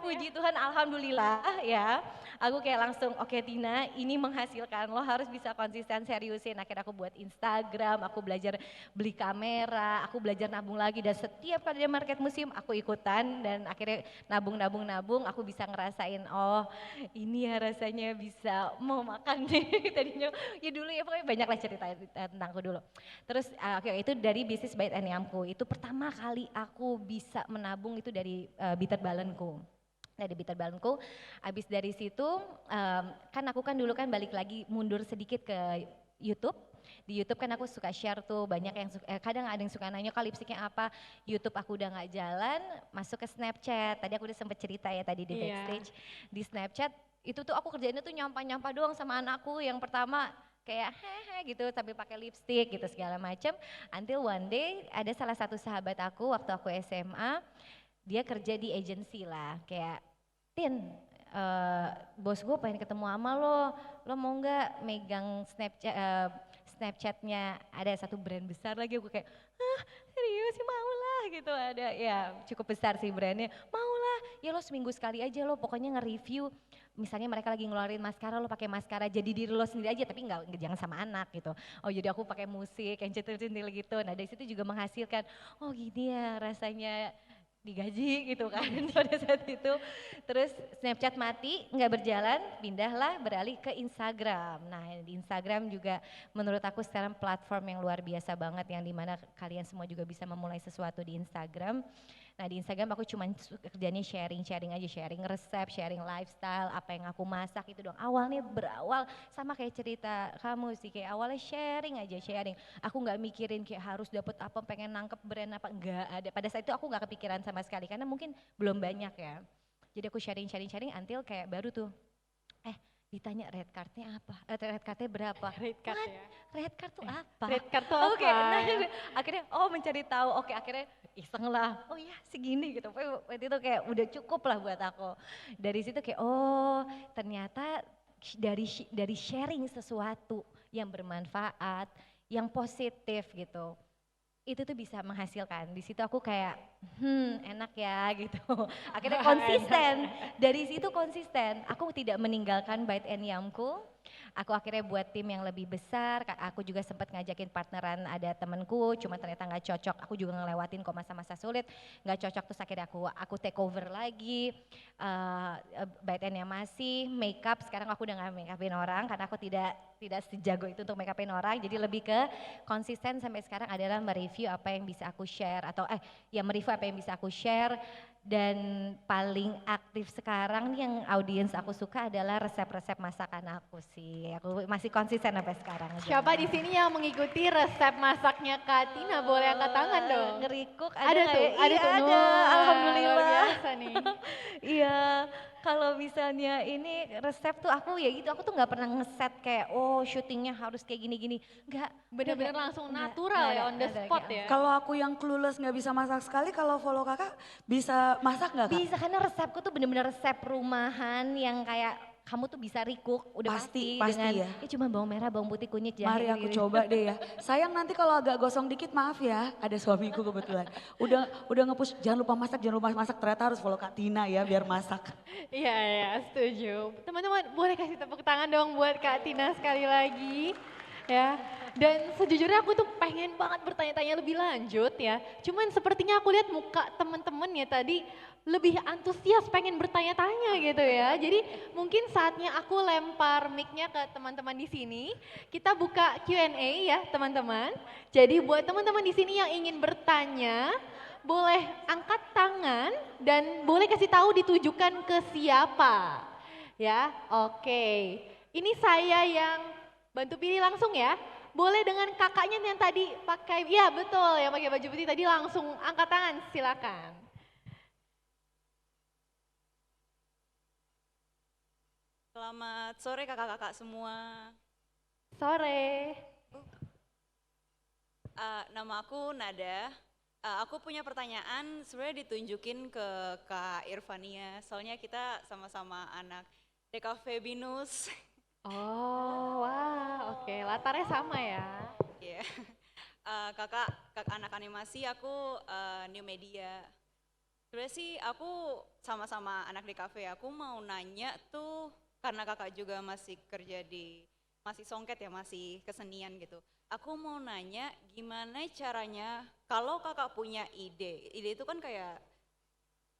Puji Tuhan alhamdulillah ya. Aku kayak langsung oke Tina ini menghasilkan, lo harus bisa konsisten seriusin. Akhirnya aku buat Instagram, aku belajar beli kamera, aku belajar nabung lagi dan setiap kali ada Market Museum aku ikutan dan akhirnya nabung aku bisa ngerasain oh ini ya rasanya bisa mau makan nih tadinya ya dulu ya pokoknya banyak lah cerita tentang aku dulu. Terus itu dari bisnis Bite and Yumku, itu pertama kali aku bisa menabung itu dari bitter balenku. Nah di Bitter Balonku, abis dari situ kan aku kan dulu kan balik lagi mundur sedikit ke YouTube. Di YouTube kan aku suka share tuh banyak yang kadang ada yang suka nanya kalau lipstiknya apa. YouTube aku udah nggak jalan, masuk ke Snapchat. Tadi aku udah sempet cerita ya tadi di backstage. Di Snapchat itu tuh aku kerjainnya tuh nyampah-nyampah doang sama anakku. Yang pertama kayak hehe gitu sambil pakai lipstick gitu segala macam. Until one day ada salah satu sahabat aku waktu aku SMA, dia kerja di agency lah, kayak Tin, bos gue pengen ketemu sama lo mau nggak megang Snapchatnya ada satu brand besar lagi, aku kayak, serius sih mau lah gitu, ada ya cukup besar sih brandnya, mau lah, ya lo seminggu sekali aja lo pokoknya nge-review, misalnya mereka lagi ngeluarin maskara, lo pakai maskara jadi diri lo sendiri aja, tapi nggak jangan sama anak gitu. Oh jadi aku pakai musik yang centil-centil gitu, nah dari situ juga menghasilkan, oh gini ya rasanya digaji gitu kan pada saat itu. Terus Snapchat mati, nggak berjalan, pindahlah beralih ke Instagram. Nah di Instagram juga menurut aku sekarang platform yang luar biasa banget yang dimana kalian semua juga bisa memulai sesuatu di Instagram. Nah di Instagram aku cuma kerjanya sharing aja, sharing resep, sharing lifestyle, apa yang aku masak itu dong. Awalnya berawal sama kayak cerita kamu sih, kayak awalnya sharing aja, sharing. Aku nggak mikirin kayak harus dapet apa, pengen nangkep brand apa, nggak ada. Pada saat itu aku nggak kepikiran sama sekali karena mungkin belum banyak ya. Jadi aku sharing until kayak baru tuh, ditanya red cardnya apa, red cardnya berapa? Red card ya. Red card tuh apa? Red card tuh Oke, apa? nah, akhirnya mencari tahu, oke akhirnya iseng lah, oh ya segini gitu, waktu itu kayak udah cukup lah buat aku. Dari situ kayak ternyata dari sharing sesuatu yang bermanfaat, yang positif gitu, itu tuh bisa menghasilkan. Di situ aku kayak enak ya gitu. Akhirnya konsisten. Dari situ konsisten. Aku tidak meninggalkan Bite and Yumku. Aku akhirnya buat tim yang lebih besar. Aku juga sempat ngajakin partneran ada temenku, cuma ternyata nggak cocok. Aku juga ngelewatin kok masa-masa sulit, nggak cocok. Terus akhirnya aku take over lagi. Bite and Yum masih makeup. Sekarang aku udah nggak make upin orang karena aku tidak sejago itu untuk make upin orang. Jadi lebih ke konsisten sampai sekarang adalah mereview apa yang bisa aku share atau mereview apa yang bisa aku share. Dan paling aktif sekarang yang audiens aku suka adalah resep-resep masakan aku sih. Aku masih konsisten sampai sekarang. Siapa di sini yang mengikuti resep masaknya Kak Tina? Boleh angkat tangan dong. Ngerikuk Ada nggak tuh, ya? ada Iya, tuh. ada. Wah, Alhamdulillah. luar biasa nih. Iya, kalau misalnya ini resep tuh aku ya gitu, aku tuh nggak pernah ngeset kayak syutingnya harus kayak gini-gini. Nggak. Bener-bener nggak, langsung nggak, natural nggak ya, ada, on the nggak ada, spot kayak ya. Kalau aku yang clueless nggak bisa masak sekali, kalau follow kakak bisa masak nggak kak? Bisa, karena resepku tuh bener-bener resep rumahan yang kayak kamu tuh bisa recook udah Pasti dengan ya. cuma bawang merah, bawang putih, kunyit, jahe. Mari aku gitu. coba deh ya. Sayang nanti kalau agak gosong dikit maaf ya. Ada suamiku kebetulan. Udah nge-push jangan lupa masak. Ternyata harus follow Kak Tina ya biar masak. Iya, setuju. Teman-teman boleh kasih tepuk tangan dong buat Kak Tina sekali lagi. Ya, dan sejujurnya aku tuh pengen banget bertanya-tanya lebih lanjut ya. Cuman sepertinya aku lihat muka temen-temen ya tadi lebih antusias pengen bertanya-tanya gitu ya. Jadi mungkin saatnya aku lempar mic-nya ke teman-teman di sini. Kita buka Q&A ya teman-teman. Jadi buat teman-teman di sini yang ingin bertanya, boleh angkat tangan dan boleh kasih tahu ditujukan ke siapa. Ya, oke. Ini saya yang bantu pilih langsung ya. Boleh dengan kakaknya yang tadi pakai, ya betul, yang pakai baju putih tadi langsung angkat tangan, silakan. Selamat sore kakak-kakak semua. Sore. Nama aku Nada. Aku punya pertanyaan sebenarnya ditunjukin ke Kak Irvania. Soalnya kita sama-sama anak DKV Binus. Oh, wah, oke. Latarnya sama ya. Iya. Kakak anak animasi, aku new media. Sebenarnya sih aku sama-sama anak DKV. Aku mau nanya tuh karena kakak juga masih kerja masih songket ya, masih kesenian gitu. Aku mau nanya gimana caranya kalau kakak punya ide itu kan kayak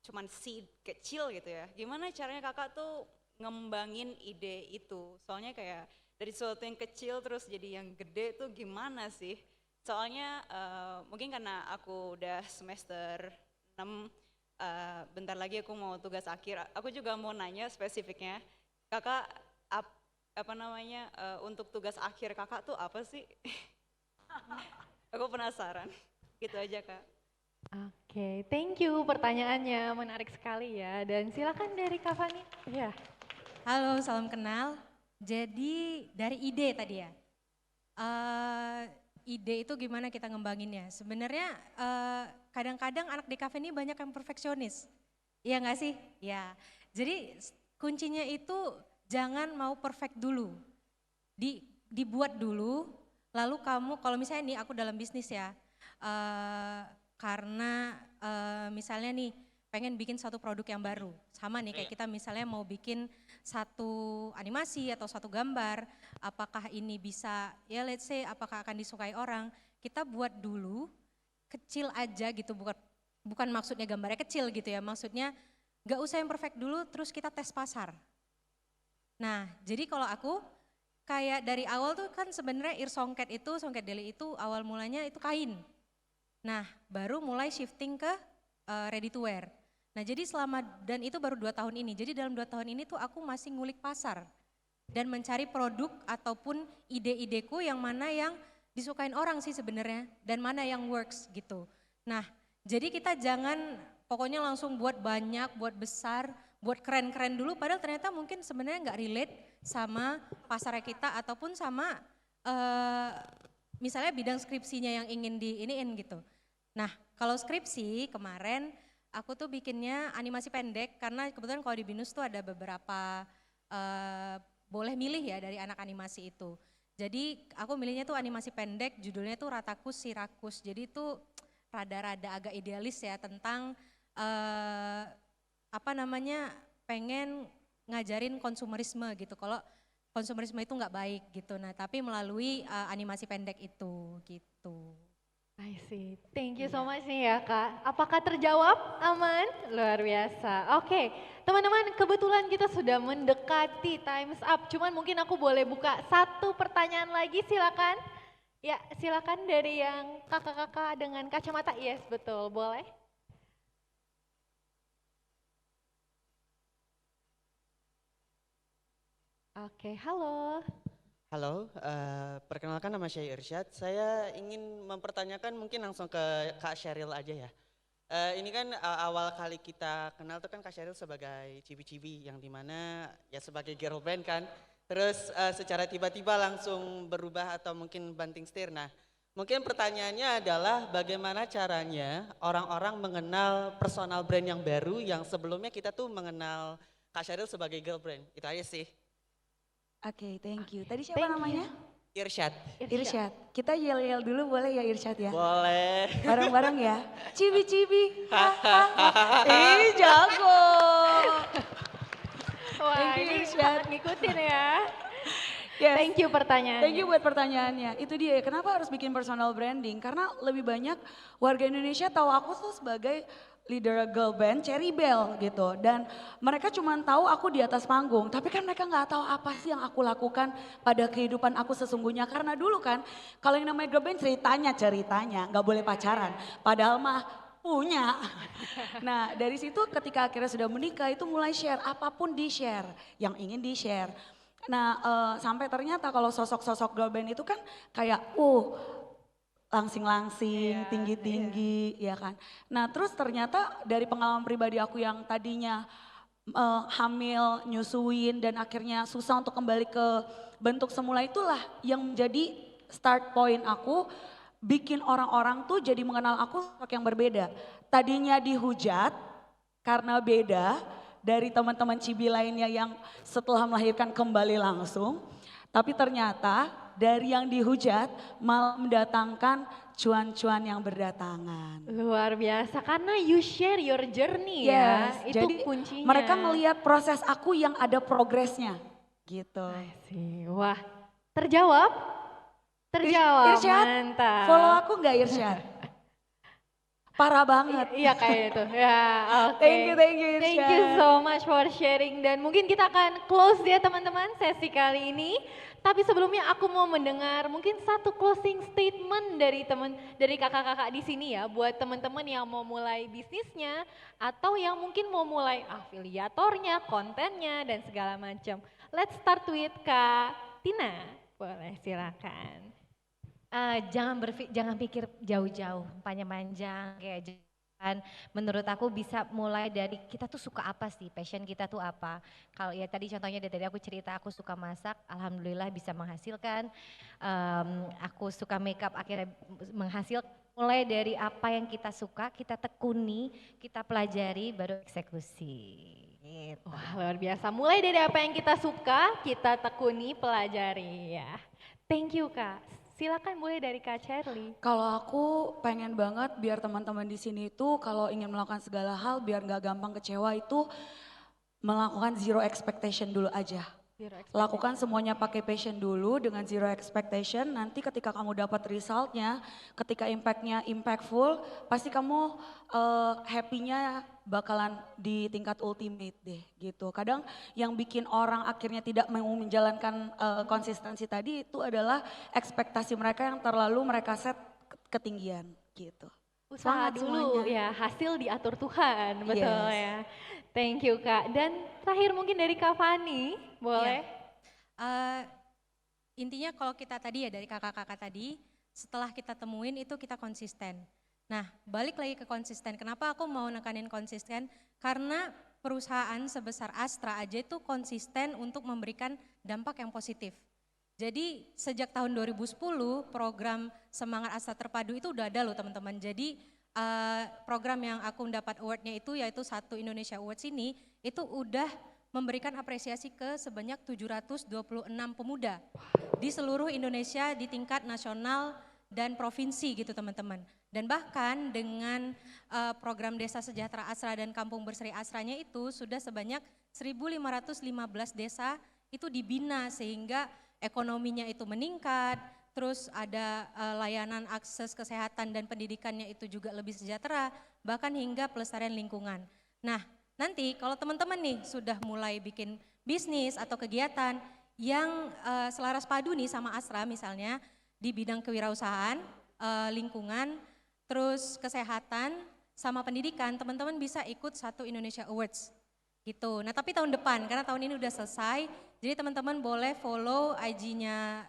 cuman seed kecil gitu ya. Gimana caranya kakak tuh ngembangin ide itu? Soalnya kayak dari sesuatu yang kecil terus jadi yang gede tuh gimana sih? Soalnya mungkin karena aku udah semester 6 bentar lagi aku mau tugas akhir. Aku juga mau nanya spesifiknya, kakak apa namanya untuk tugas akhir kakak tuh apa sih? Aku penasaran. Gitu aja kak. Oke, thank you pertanyaannya, menarik sekali ya. Dan silakan dari Kak Fani. Ya. Halo, salam kenal. Jadi dari ide tadi ya. Ide itu gimana kita ngembanginnya? Sebenarnya kadang-kadang anak di kafe ini banyak yang perfeksionis. Iya nggak sih? Ya. Jadi kuncinya itu jangan mau perfect dulu. Dibuat dulu, lalu kamu kalau misalnya nih aku dalam bisnis ya, karena misalnya nih pengen bikin satu produk yang baru, sama nih kayak kita misalnya mau bikin satu animasi atau satu gambar, apakah ini bisa ya let's say apakah akan disukai orang, kita buat dulu kecil aja gitu, bukan maksudnya gambarnya kecil gitu ya, maksudnya gak usah yang perfect dulu terus kita tes pasar. Nah jadi kalau aku kayak dari awal tuh kan sebenarnya songket deli itu awal mulanya itu kain. Nah baru mulai shifting ke ready to wear. Nah jadi dan itu baru 2 tahun ini, jadi dalam 2 tahun ini tuh aku masih ngulik pasar dan mencari produk ataupun ide-ideku yang mana yang disukain orang sih sebenarnya dan mana yang works gitu. Nah jadi kita jangan pokoknya langsung buat banyak, buat besar, buat keren-keren dulu padahal ternyata mungkin sebenarnya nggak relate sama pasar kita ataupun sama misalnya bidang skripsinya yang ingin diiniin gitu. Nah kalau skripsi kemarin aku tuh bikinnya animasi pendek karena kebetulan kalau di BINUS tuh ada beberapa boleh milih ya dari anak animasi itu. Jadi aku milihnya tuh animasi pendek, judulnya tuh Ratakus Sirakus. Jadi itu rada-rada agak idealis ya tentang pengen ngajarin konsumerisme gitu. Kalau konsumerisme itu nggak baik gitu. Nah tapi melalui animasi pendek itu gitu. I see. Thank you so much nih ya Kak. Apakah terjawab? Aman? Luar biasa. Oke, teman-teman kebetulan kita sudah mendekati time's up. Cuman mungkin aku boleh buka satu pertanyaan lagi silakan. Ya silakan dari yang kakak-kakak dengan kacamata. Yes betul, boleh. Oke, halo. Halo, perkenalkan nama saya Irsyad. Saya ingin mempertanyakan mungkin langsung ke Kak Sheryl aja ya. Ini kan awal kali kita kenal tuh kan Kak Sheryl sebagai cibi-cibi yang dimana ya sebagai girl band kan. Terus secara tiba-tiba langsung berubah atau mungkin banting setir. Nah mungkin pertanyaannya adalah bagaimana caranya orang-orang mengenal personal brand yang baru yang sebelumnya kita tuh mengenal Kak Sheryl sebagai girl brand. Itu aja sih. Oke, thank you. Tadi siapa namanya? Irsyad. Irsyad. Kita yel-yel dulu boleh ya Irsyad ya? Boleh. Bareng-bareng ya. Cibi-cibi. Ih jago. Wah Thank you, ini Irsyad. ngikutin ya. Yes. Thank you pertanyaannya. Thank you buat pertanyaannya. Itu dia, kenapa harus bikin personal branding? Karena lebih banyak warga Indonesia tahu aku tuh sebagai leader girl band Cherry Bell gitu. Dan mereka cuma tahu aku di atas panggung. Tapi kan mereka nggak tahu apa sih yang aku lakukan pada kehidupan aku sesungguhnya. Karena dulu kan kalau yang namanya girl band ceritanya nggak boleh pacaran. Padahal mah punya. Nah dari situ ketika akhirnya sudah menikah itu mulai share, apapun di share, yang ingin di share. Nah sampai ternyata kalau sosok-sosok girl band itu kan kayak langsing-langsing, tinggi-tinggi ya kan. Nah terus ternyata dari pengalaman pribadi aku yang tadinya hamil, nyusuin dan akhirnya susah untuk kembali ke bentuk semula itulah yang menjadi start point aku bikin orang-orang tuh jadi mengenal aku sosok yang berbeda. Tadinya dihujat karena beda dari teman-teman Cibi lainnya yang setelah melahirkan kembali langsung. Tapi ternyata dari yang dihujat malah mendatangkan cuan-cuan yang berdatangan. Luar biasa karena you share your journey Yes, ya. Itu jadi kuncinya. mereka melihat proses aku yang ada progresnya gitu. I see. Wah, terjawab? Terjawab, Irsyad, mantap. follow aku nggak Irsyad? Parah banget. Iya kayaknya tuh. Ya, oke. Thank you Thank Irsyad. you so much for sharing dan mungkin kita akan close ya teman-teman sesi kali ini. Tapi sebelumnya aku mau mendengar mungkin satu closing statement dari kakak-kakak di sini ya buat teman-teman yang mau mulai bisnisnya atau yang mungkin mau mulai afiliatornya, kontennya dan segala macam. Let's start with Kak Tina. Boleh silakan. Jangan pikir jauh-jauh, panjang-panjang kayak jangan. Menurut aku bisa mulai dari kita tuh suka apa sih, passion kita tuh apa. Kalau ya tadi contohnya dari tadi aku cerita aku suka masak, alhamdulillah bisa menghasilkan. Aku suka makeup akhirnya menghasilkan. Mulai dari apa yang kita suka, kita tekuni, kita pelajari, baru eksekusi. Gitu. Wah luar biasa, mulai dari apa yang kita suka, kita tekuni, pelajari ya. Thank you Kak. Silakan mulai dari Kak Charlie. Kalau aku pengen banget biar teman-teman di sini itu kalau ingin melakukan segala hal biar nggak gampang kecewa itu melakukan zero expectation dulu aja. Lakukan semuanya pakai passion dulu dengan zero expectation. Nanti ketika kamu dapat resultnya, ketika impactnya impactful, pasti kamu happy-nya bakalan di tingkat ultimate deh gitu. Kadang yang bikin orang akhirnya tidak mau menjalankan konsistensi tadi itu adalah ekspektasi mereka yang terlalu mereka set ketinggian gitu. Usaha Semangat dulu semuanya. ya, hasil diatur Tuhan, betul Yes. ya. Thank you Kak. Dan terakhir mungkin dari Kak Fani, boleh? Intinya kalau kita tadi ya dari kakak-kakak tadi, setelah kita temuin itu kita konsisten. Nah balik lagi ke konsisten, kenapa aku mau nekanin konsisten? Karena perusahaan sebesar Astra aja itu konsisten untuk memberikan dampak yang positif. Jadi sejak tahun 2010 program Semangat Astra Terpadu itu udah ada loh teman-teman. Jadi program yang aku mendapat awardnya itu yaitu satu Indonesia Awards ini itu udah memberikan apresiasi ke sebanyak 726 pemuda di seluruh Indonesia di tingkat nasional dan provinsi gitu teman-teman. Dan bahkan dengan program Desa Sejahtera Asra dan Kampung Berseri Asranya itu sudah sebanyak 1.515 desa itu dibina sehingga ekonominya itu meningkat, terus ada layanan akses kesehatan dan pendidikannya itu juga lebih sejahtera, bahkan hingga pelestarian lingkungan. Nah nanti kalau teman-teman nih sudah mulai bikin bisnis atau kegiatan yang selaras padu nih sama Astra misalnya di bidang kewirausahaan, lingkungan, terus kesehatan sama pendidikan, teman-teman bisa ikut satu Indonesia Awards gitu. Nah tapi tahun depan karena tahun ini udah selesai, jadi teman-teman boleh follow IG-nya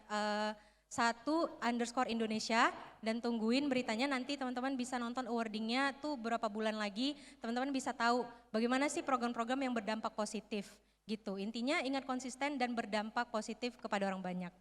_Indonesia dan tungguin beritanya, nanti teman-teman bisa nonton awardingnya tuh berapa bulan lagi, teman-teman bisa tahu bagaimana sih program-program yang berdampak positif gitu. Intinya ingat konsisten dan berdampak positif kepada orang banyak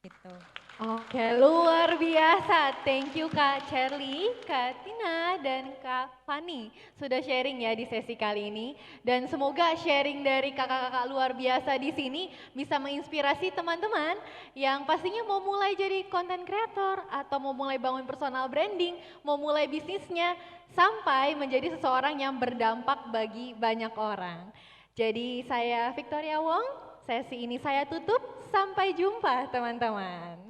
gitu. Oke, luar biasa. Thank you Kak Charlie, Kak Tina, dan Kak Fani sudah sharing ya di sesi kali ini. Dan semoga sharing dari kakak-kakak luar biasa di sini bisa menginspirasi teman-teman yang pastinya mau mulai jadi content creator atau mau mulai bangun personal branding, mau mulai bisnisnya sampai menjadi seseorang yang berdampak bagi banyak orang. Jadi saya Victoria Wong, sesi ini saya tutup. Sampai jumpa teman-teman.